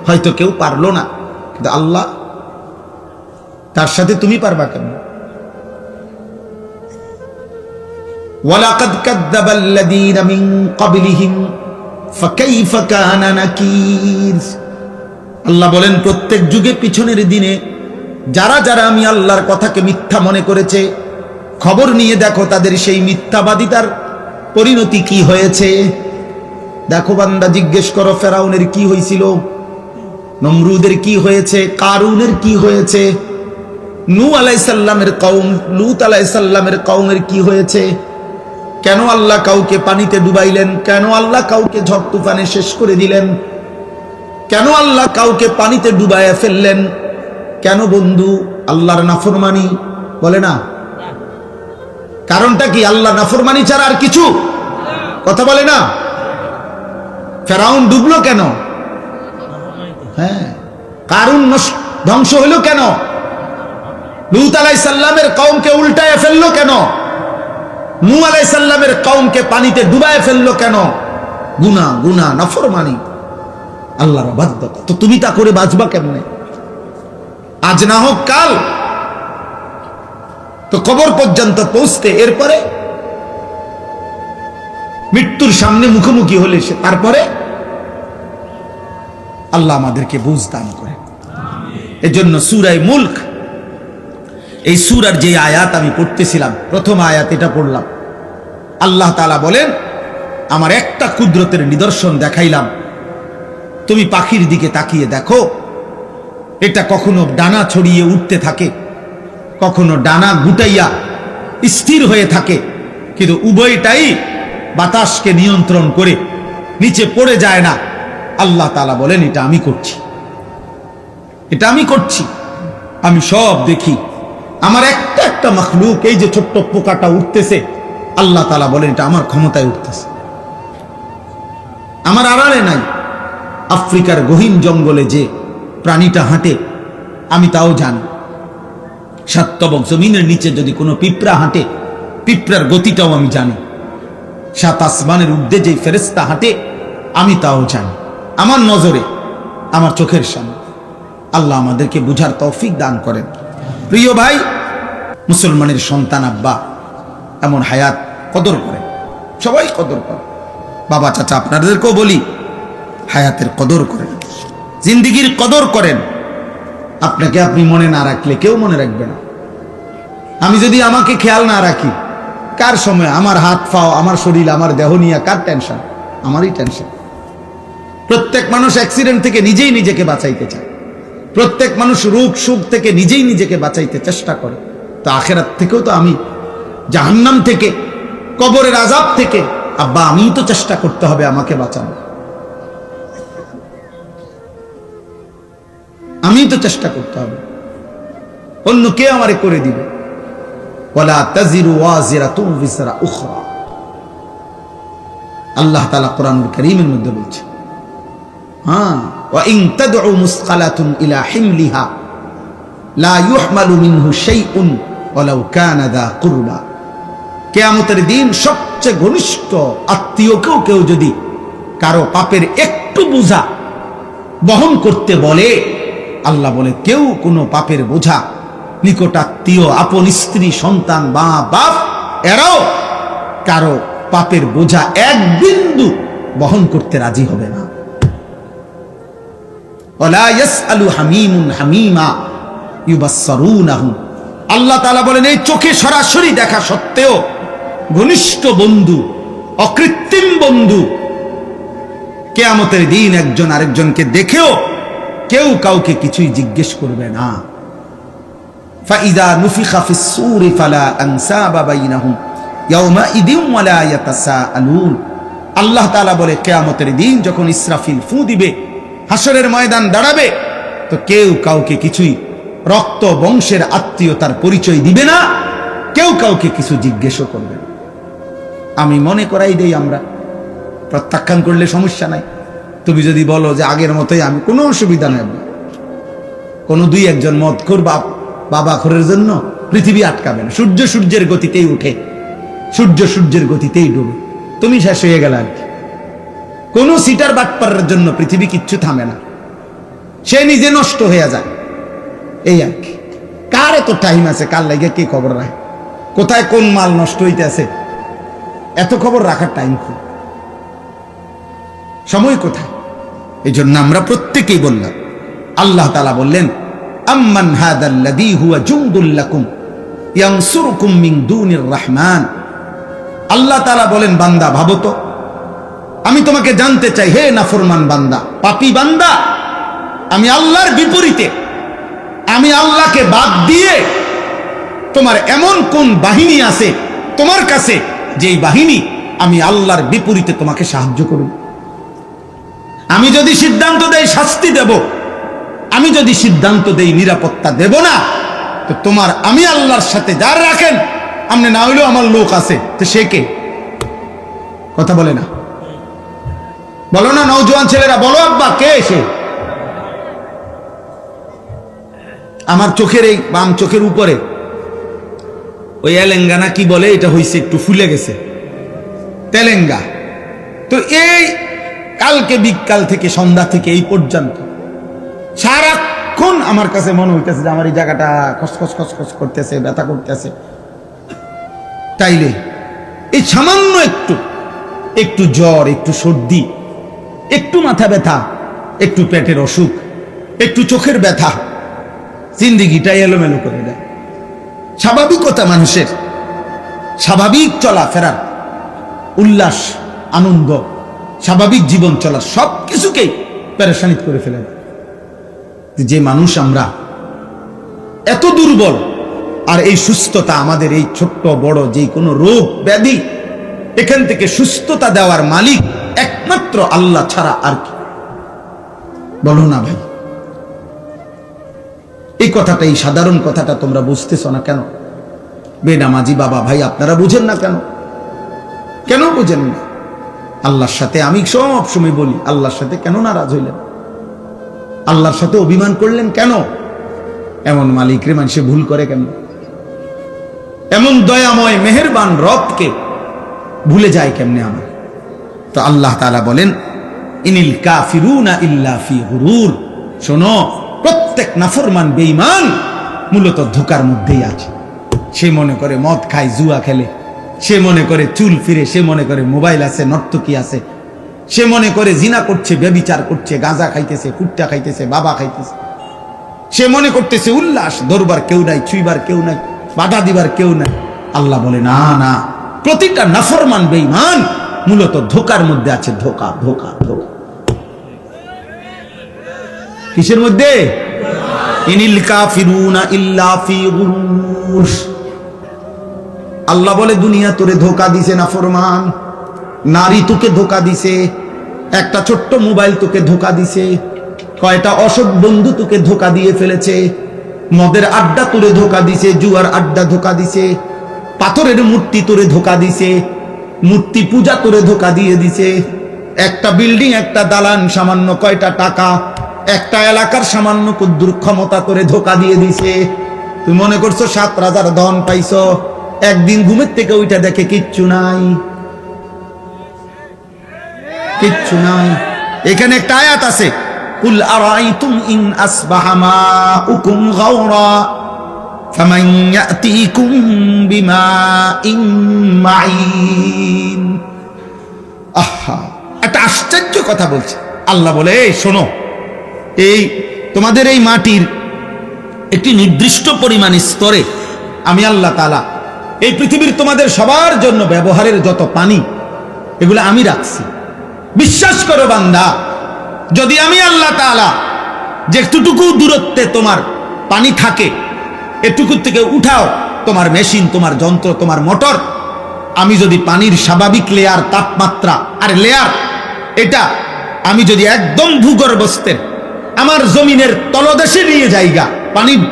হয়তো কেউ পারলো না, কিন্তু আল্লাহ, তার সাথে তুমি পারবা কেন? ওয়ালাকাদ কাযযাবাল্লাযীনা মিন ক্বাবলিহিম ফাকাইফা কানা নাকির। আল্লাহ বলেন, প্রত্যেক যুগে পিছনের দিনে যারা যারা আমি আল্লাহর কথাকে মিথ্যা মনে করেছে, খবর নিয়ে দেখো তাদের সেই মিথ্যাবাদিতার পরিণতি কি হয়েছে। দেখো বান্দা, জিজ্ঞেস করো ফেরাউনের কি হয়েছিল। নমরুদের কি হয়েছে, কারুনের কি হয়েছে, নূহ আলাইহিস সালামের কওম, লূত আলাইহিস সালামের কওমের কি হয়েছে, কেন আল্লাহ কাউকে পানিতে ডুবাইলেন, কেন আল্লাহ কাউকে ঝড় তুফানে শেষ করে দিলেন, কেন আল্লাহ কাউকে পানিতে ডুবাইয়া ফেললেন, কেন বন্ধু? আল্লাহর নাফরমানি, বলে না? কারণটা কি? আল্লাহ নাফরমানি ছাড়া আর কিছু? কথা বলে না? ফেরাউন ডুবলো কেন? হ্যাঁ। কারুন ধ্বংস হইল কেন? লূত আলাইহিস সালামের কওমকে উল্টায় ফেললো কেন? নূহ আলাইহিস সালামের কওমকে পানিতে ডুবায় ফেললো কেন? গুনাহ, গুনাহ, নাফরমানি, আল্লাহর অবাধ্যতা। তো তুমি তা করে বাঁচবা কেমনে? আজ না হোক কাল তো কবর পর্যন্ত পৌঁছতে, এরপরে মৃত্যুর সামনে মুখোমুখি হলে সে, তারপরে আল্লাহ আমাদেরকে বুঝ দান করে। এজন্য সূরা মুলক, এই সূরার যে আয়াত আমি পড়তেছিলাম, প্রথম আয়াত এটা পড়লাম। আল্লাহ তাআলা বলেন, আমার একটা কুদরতের নিদর্শন দেখাইলাম, তুমি পাখির দিকে তাকিয়ে দেখো, এটা কখনো ডানা ছড়িয়ে উঠতে থাকে, কখনো ডানা গুটাইয়া স্থির হয়ে থাকে, কিন্তু উভয়টাই বাতাসকে নিয়ন্ত্রণ করে নিচে পড়ে যায় না। আল্লাহ তাআলা বলেন, এটা আমি করছি, এটা আমি করছি, আমি সব দেখি। আমার একটা একটা মাখলুক, এই যে ছোট্ট পোকাটা উঠতেছে, আল্লাহ তাআলা বলেন এটা আমার ক্ষমতায় উঠতেছে, আমার আড়ালে নাই। আফ্রিকার গহীন জঙ্গলে যে প্রাণীটা হাঁটে, আমি তাও জানি। সাতবক জমিনের নিচে যদি কোনো পিঁপড়া হাঁটে, পিঁপড়ার গতিটাও আমি জানি। সাত আসমানের ঊর্ধ্বে যে ফেরেশতা হাঁটে, আমি তাও জানি। আমার নজরে, আমার চোখের সামনে। আল্লাহ আমাদেরকে বুঝার তৌফিক দান করেন। প্রিয় ভাই, মুসলমানের সন্তান আব্বা এমন হায়াত কদর করেন, সবাই কদর করেন। বাবা চাচা আপনাদেরকেও বলি, হায়াতের কদর করেন, জিন্দিগির কদর করেন। আপনাকে আপনি মনে না রাখলে কেউ মনে রাখবে না। আমি যদি আমাকে খেয়াল না রাখি, কার সময় আমার হাত পাও, আমার শরীর, আমার দেহ নিয়ে কার টেনশন? আমারই টেনশন। প্রত্যেক মানুষ অ্যাক্সিডেন্ট থেকে নিজেই নিজেকে বাঁচাইতে চায়, প্রত্যেক মানুষ রোগ সুখ থেকে নিজেই নিজেকে বাঁচাইতে চেষ্টা করে। তো আখেরাত থেকেও তো আমি, জাহান্নাম থেকে, কবরের আযাব থেকে, আব্বা আমিই তো চেষ্টা করতে হবে আমাকে বাঁচানো, আমি তো চেষ্টা করতে হবে, অন্য কে আমারে করে দিবে? ওয়ালা তাজিরু ওয়াজিরাতুন বিজরা উখরা, আল্লাহ তাআলা কোরআনুল কারীমের মধ্যে বলছে। হ্যাঁ, ওয়া ইন তাদউ মুসকালাতুন ইলা হিমলিহা লা ইউহমালু মিনহু শাইউন ওয়ালাউ কানা যা কুরবা। কিয়ামতের দিন সবচেয়ে ঘনিষ্ঠ আত্মীয়কেও কেউ যদি কারো পাপের একটু বোঝা বহন করতে বলে, আল্লাহ বলে কেউ কোনো পাপের বোঝা, নিকটাত্মীয়, আপন স্ত্রী, সন্তান, মা বাপ, এরাও কারো পাপের বোঝা এক বিন্দু বহন করতে রাজি হবে না। ওয়ালা ইয়াসআলু হামীমুন হামীমা ইউবাসসিরুনাহুম। আল্লাহ তাআলা বলেন, এই চোখে সরাসরি দেখা সত্ত্বেও ঘনিষ্ঠ বন্ধু, অকৃত্রিম বন্ধু, কিয়ামতের দিন একজন আরেকজনকে দেখেও কেউ কাউকে কিছুই জিজ্ঞেস করবে না। ফাইযা নুফিখা ফিস সূরি ফালা আনসাবা বাইনাহুম ইয়াওমাইদিন ওয়ালা ইয়াতাসাআলুন। আল্লাহ তাআলা বলে, কিয়ামতের দিন যখন ইসরাফিল ফু দিবে, হাসরের ময়দান দাঁড়াবে, তো কেউ কাউকে কিছুই রক্ত বংশের আত্মীয়তার পরিচয় দিবে না, কেউ কাউকে কিছু জিজ্ঞেসও করবে না। আমি মনে করাই দেই, আমরা প্রত্যাখ্যান করলে সমস্যা নাই। তুমি যদি বলো যে আগের মতোই, আমি কোনো অসুবিধা নেই। কোনো দুই একজন মদখোর বাবা খোরের জন্য পৃথিবী আটকাবে না। সূর্য সূর্যের গতিতেই উঠে, সূর্য সূর্যের গতিতেই ডুবে, তুমি শেষ হয়ে গেল আর কি। কোনো সিটার বাটপারের জন্য পৃথিবী কিচ্ছু থামে না, সে নিজে নষ্ট হয়ে যায়, এই আর কি। কার এত টাইম আছে কার লাগে কে খবর রাখে, কোথায় কোন মাল নষ্ট হইতে আছে, এত খবর রাখার টাইম খুব, সময় কোথায়? এই জন্য আমরা প্রত্যেকেই বললাম, আল্লাহ তাআলা বললেন, আম্মান হাদাল্লাযী হুয়া জুনদুল লাকুম ইয়ানসুরুকুম মিন দুনির রহমান। আল্লাহ তাআলা বলেন, বান্দা ভাবো তো, আমি তোমাকে জানতে চাই, হে নাফরমান বান্দা, পাপী বান্দা, আমি আল্লাহর বিপরীতে, আমি আল্লাহকে বাদ দিয়ে তোমার এমন কোন বাহিনী আছে তোমার কাছে যেই বাহিনী আমি আল্লাহর বিপরীতে তোমাকে সাহায্য করব? আমি যদি সিদ্ধান্ত দেই শাস্তি দেব, আমি যদি সিদ্ধান্ত দেই নিরাপত্তা দেব না, তো তোমার আমি আল্লাহর সাথে যার রাখেন আপনি না হইলেও আমার লোক আছে, তো সে কে? কথা বলে না, বলো না নওজোয়ান ছেলেরা, বলো আব্বা কে এসে? আমার চোখের এই বাম চোখের উপরে ওই এলেঙ্গানা কি বলে, এটা হইছে একটু ফুলে গেছে, তেলেঙ্গা। তো এই কালকে বিকাল থেকে সন্ধ্যা থেকে এই পর্যন্ত সারাক্ষণ আমার কাছে মনে হইতেছে যে আমার এই জায়গাটা খসখস খসখস করতেছে, ব্যথা করতেছে। তাইলে এই সামান্য একটু জ্বর, একটু সর্দি, একটু মাথা ব্যথা, একটু পেটের অসুখ, একটু চোখের ব্যথা জিন্দিগিটা এলোমেলো করে দেয়। স্বাভাবিকতা মানুষের, স্বাভাবিক চলাফেরার, উল্লাস, আনন্দ, স্বাভাবিক জীবন চলার সব কিছুকেই পেরেশানিত করে ফেলে। যে মানুষ আমরা এত দুর্বল, আর এই সুস্থতা আমাদের এই ছোট্ট বড় যে কোনো রোগ ব্যাধি, এখান থেকে সুস্থতা দেওয়ার মালিক একমাত্র আল্লাহ ছাড়া আর কি? বলো না ভাই, এই কথাটা, এই সাধারণ কথাটা তোমরা বুঝতেছ না কেন? বেনামাজি বাবা ভাই আপনারা বুঝেন না কেন? কেন বুঝেন না? আল্লাহর সাথে আমি সব সময় বলি, আল্লাহর সাথে কেন নারাজ হইলেন? আল্লাহর সাথে অভিমান করলেন কেন? এমন মালিকরে মানুষে ভুল করে কেন? এমন দয়াময় মেহেরবান রবকে ভুলে যায় কেমনে আমার? তো আল্লাহ তাআলা বলেন, ইনিল কাফিরুনা ইল্লা ফি গুরুর। শোনো, প্রত্যেক নাফরমান বেঈমান মূলত ধোঁকার মধ্যেই আছে। সে মনে করে মদ খায়, জুয়া খেলে, সে মনে করে চুল ফিরে, সে মনে করে মোবাইল আছে, নর্তকী আছে, সে মনে করে জিনা করছে, ব্যভিচার করছে, গাঁজা খাইতেছে, কুট্টা খাইতেছে, বাবা খাইতেছে, সে মনে করতেছে উল্লাস, ধরবার কেউ নাই, ছুইবার কেউ নাই, বাধা দিবার কেউ নাই। আল্লাহ বলে না না, প্রতিটা নাফরমান বেঈমান মূলত ধোঁকার মধ্যে আছে। ধোঁকা ধোঁকা ধোঁকা কিসের মধ্যে? ইনিল কাফিরুনা ইল্লা ফি গুরুর। আল্লাহ বলে দুনিয়া তোরে ধোঁকা দিছে নাফরমান, নারী তোকে ধোঁকা দিছে, একটা ছোট্ট মোবাইল তোকে ধোঁকা দিছে, কয়টা অসৎ বন্ধু তোকে ধোঁকা দিয়ে ফেলেছে, মদের আড্ডা তোরে ধোঁকা দিছে, জুয়ার আড্ডা ধোঁকা দিছে, পাথরের মূর্তি তোরে ধোঁকা দিছে, মূর্তি পূজা তোরে ধোঁকা দিয়ে দিছে, একটা বিল্ডিং, একটা দালান, সামান্য কয়টা টাকা, একটা এলাকার সামান্য কুদ্দুর ক্ষমতা তোরে ধোঁকা দিয়ে দিছে। তুই মনে করছো 7 রাজার ধন পাইছো, একদিন ঘুমের থেকে ওইটা দেখে কিচ্ছু নাই, কিচ্ছু নাই। এখানে একটা আয়াত আছে, কুল আরাইতুম ইন আসবাহা মাউকুম গাওরা ফামান ইয়াতিকুম বিমাইন মাইন। আহা, একটা আশ্চর্য কথা বলছে আল্লাহ। বলে এই শোনো, এই তোমাদের এই মাটির একটি নির্দিষ্ট পরিমাণ স্তরে আমি আল্লাহ তাআলা এই পৃথিবীর তোমাদের সবার জন্য ব্যবহারের যত পানি, এগুলো আমি রাখছি। বিশ্বাস করো বান্দা, যদি আমি আল্লাহ তাআলা যেটুকু দূরত্বে তোমার পানি থাকে, এটুকু থেকে উঠাও তোমার মেশিন, তোমার যন্ত্র, তোমার মোটর, আমি যদি পানির স্বাভাবিক লেয়ার, তাপমাত্রা আর লেয়ার, এটা আমি যদি একদম ভূগর্ভস্থের আমার জমিনের তলদেশে নিয়ে যাইগা, পানির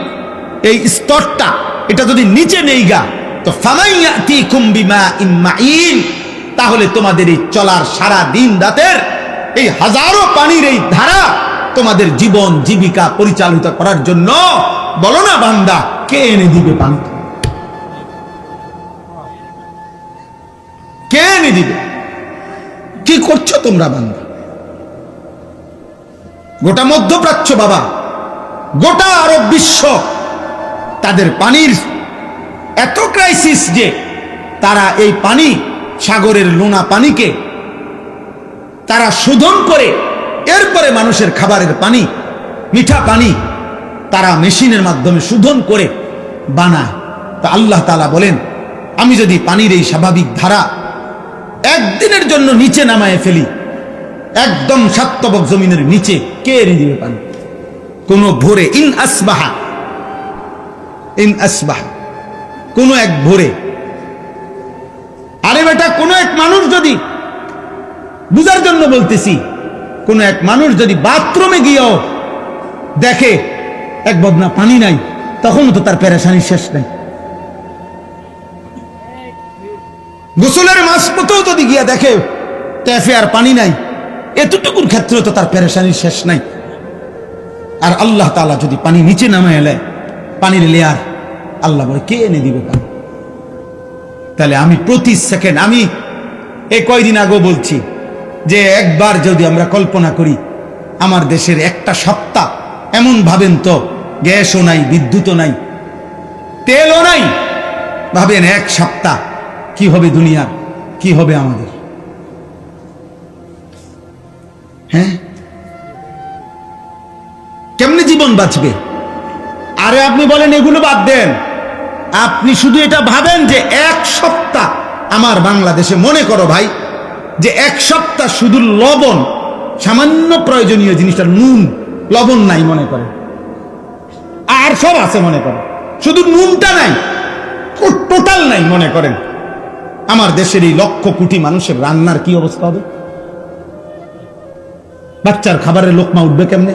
এই স্তরটা এটা যদি নিচে নেইগা, তো ফামাইয়াতিকুম বিমাইন মাইন, তাহলে তোমাদের এই চলার সারা দিন রাতের এই হাজারো পানির এই ধারা তোমাদের জীবন জীবিকা পরিচালিত করার জন্য, বলো না বান্দা, কে এনে দিবে পানি? কে এনে দিবে? কি করছো তোমরা বান্দা? গোটা মধ্যপ্রাচ্য বাবা, গোটা আরব বিশ্ব, তাদের পানির এত ক্রাইসিস যে তারা এই পানি, সাগরের লোনা পানিকে তারা শোধন করে, এরপরে মানুষের খাবারের পানি, মিঠা পানি তারা মেশিনের মাধ্যমে শোধন করে বানায়। তা আল্লাহ তাআলা বলেন, আমি যদি পানির এই স্বাভাবিক ধারা একদিনের জন্য নিচে নামায় ফেলি, একদম সাতবক জমিনের নিচে, কে এনে দিবে পানি? কোন ভোরে, ইন আসবাহা, কোন এক ভোরে। আরে বেটা, কোন এক মানুষ যদি, বুঝার জন্য বলতেছি, কোন এক মানুষ যদি বাথরুমে গিয়েও দেখে এক বদনা পানি নাই, তখন তো তার পেরেশানি শেষ নাই। গোসলের মাঝপথেও যদি গিয়া দেখে ট্যাপে আর পানি নাই, এতটুকুর ক্ষেত্রে তো তার পেরেশানি শেষ নাই। আর আল্লাহ তাআলা যদি পানি নিচে নামে এলে, পানির লেয়ার, আল্লাহ বলে কে এনে দিবে পানি? তাহলে আমি প্রতি সেকেন্ড, আমি এই কয়দিন আগেও বলছি যে একবার যদি আমরা কল্পনা করি আমার দেশের একটা সপ্তাহ, এমন ভাবেন তো গ্যাসও নাই, বিদ্যুৎও নাই, তেলও নাই, ভাবেন এক সপ্তাহ কি হবে দুনিয়ার, কি হবে আমাদের? হ্যাঁ, কেমনে জীবন বাঁচবে? আরে আপনি বলেন এগুলো বাদ দেন, আপনি শুধু এটা ভাবেন যে এক সপ্তাহ আমার বাংলাদেশে, মনে করো ভাই যে এক সপ্তাহ শুধু লবণ, সামান্য প্রয়োজনীয় জিনিসটা নুন, লবণ নাই মনে করে, আর সব আছে মনে করেন, শুধু নুনটা নাই, টোটাল নাই মনে করেন। আমার দেশের এই লক্ষ কোটি মানুষের রান্নার কি অবস্থা হবে? বাচ্চার খাবারের লোকমা উঠবে কেমনে?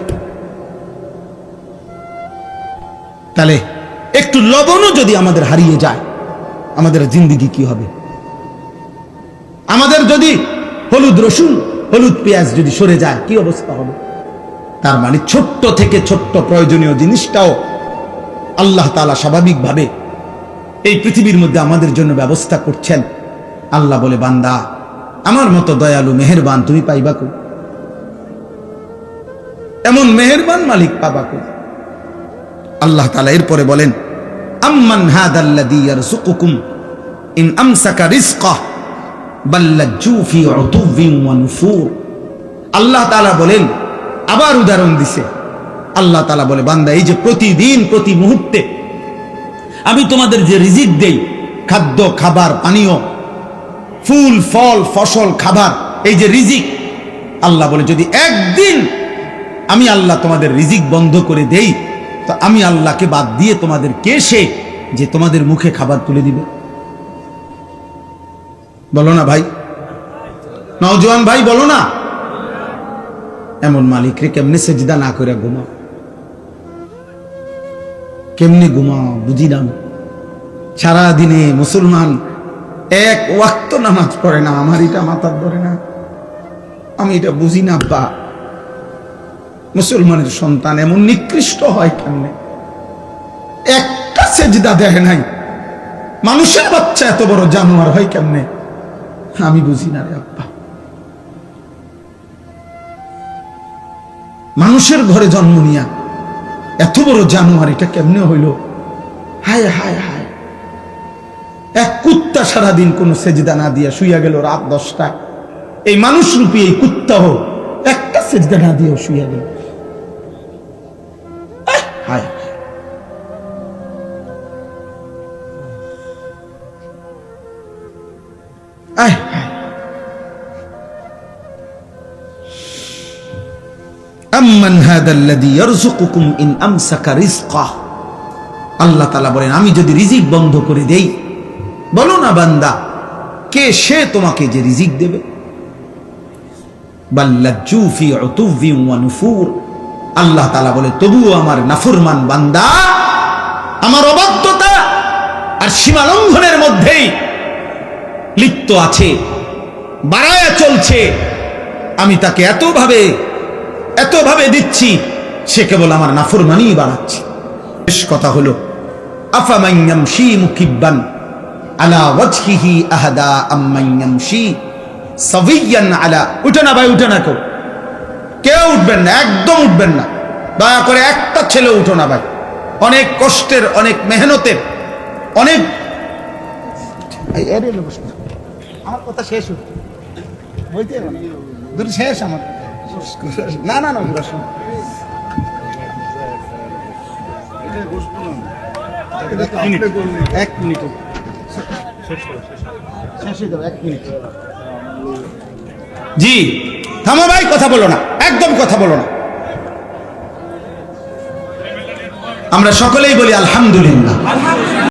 তাহলে একটু লবণও যদি আমাদের হারিয়ে যায়, আমাদের জিন্দেগি কি হবে? আমাদের যদি হলুদ রসুন, হলুদ পেঁয়াজ যদি সরে যায়, কি অবস্থা হবে? তার মানে ছোট্ট থেকে ছোট্ট প্রয়োজনীয় জিনিসটাও আল্লাহ তাআলা স্বাভাবিকভাবে এই পৃথিবীর মধ্যে আমাদের জন্য ব্যবস্থা করছেন। আল্লাহ বলে, বান্দা আমার মতো দয়ালু মেহেরবান তুমি পাইবা কই? এমন মেহেরবান মালিক পাবা কই? আল্লাহ তাআলা এরপরে বলেন, আম্মান হাদাল্লাযী ইয়ারযুকুকুম ইন আমসাকা রিজকাহ বাল লাজ্জু ফি উতুবিন ওয়া নুফুর। আল্লাহ তাআলা বলেন, আবার উদাহরণ দিছে। আল্লাহ তাআলা বলে, বান্দা এই যে প্রতিদিন প্রতি মুহূর্তে আমি তোমাদের যে রিজিক দেই, খাদ্য, খাবার, পানীয়, ফুল, ফল, ফসল, খাবার, এই যে রিজিক, আল্লাহ বলে যদি একদিন আমি আল্লাহ তোমাদের রিজিক বন্ধ করে দেই, তো আমি আল্লাহকে বাদ দিয়ে তোমাদের কে সে যে তোমাদের মুখে খাবার তুলে দিবে? বলো না ভাই, নওজোয়ান ভাই বলো না। এমন মালিক রে কেমনে সেজদা না করে ঘুমাও? কেমনে ঘুমাও বুঝি না। সারা দিনে মুসলমান এক ওয়াক্ত নামাজ পড়ে না, আমার এটা মাথার ধরে না, আমি এটা বুঝি না। বা মুসলমানের সন্তান এমন নিকৃষ্ট হয় কেমনে? একটা সেজদা দেয় নাই। মানুষের বাচ্চা এত বড় জানোয়ার হয় কেমনে? আমি বুঝি না রে আব্বা। মানুষের ঘরে জন্ম নিয়া এত বড় জানোয়ার এটা কেমনে হইল? হায় হায় হায়। এক কুত্তা সারাদিন কোন সেজদা না দিয়া শুইয়া গেল রাত 10টায়। এই মানুষ রূপী এই কুত্তাও একটা সেজদা না দিয়েও শুইয়া গেল। হায় হায় হায়। আম্মান হাদাল্লাযী ইয়ারযুকুকুম ইন আমসাকা রিজকাহ। আল্লাহ তাআলা বলেন, আমি যদি রিজিক বন্ধ করে দেই, বলো না বান্দা কে সে তোমাকে যে রিজিক দেবে? বাল লাজ্জু ফি উতুবিন ওয়া নুফুর। আল্লাহ তাআলা বলে, তবুও আমার নাফরমান বান্দা আমার অবাধ্যতা আর সীমা লঙ্ঘনের মধ্যেই লিপ্ত আছে, বাড়ায়া চলছে। আমি তাকে এতভাবে দিচ্ছি, সে কেবল আমার নাফরমানি বাড়াচ্ছে। শেষ কথা হলো, আফামান ইয়ামশি মুকিব্বান আলা ওয়াজহিহি আহাদা আম্মান ইয়ামশি সাবিয়ান আলা। উঠে না ভাই, উঠে না, কেউ উঠবেন না, একদম উঠবেন না, দয়া করে একটা ছেলে উঠো না ভাই। অনেক কষ্টের, অনেক মেহনতের, অনেক আমার কথা শেষ বইতে শেষ আমার না না না এক মিনিট জি থামো ভাই, কথা বলো না, একদম কথা বলো না। আমরা সকলেই বলি আলহামদুলিল্লাহ।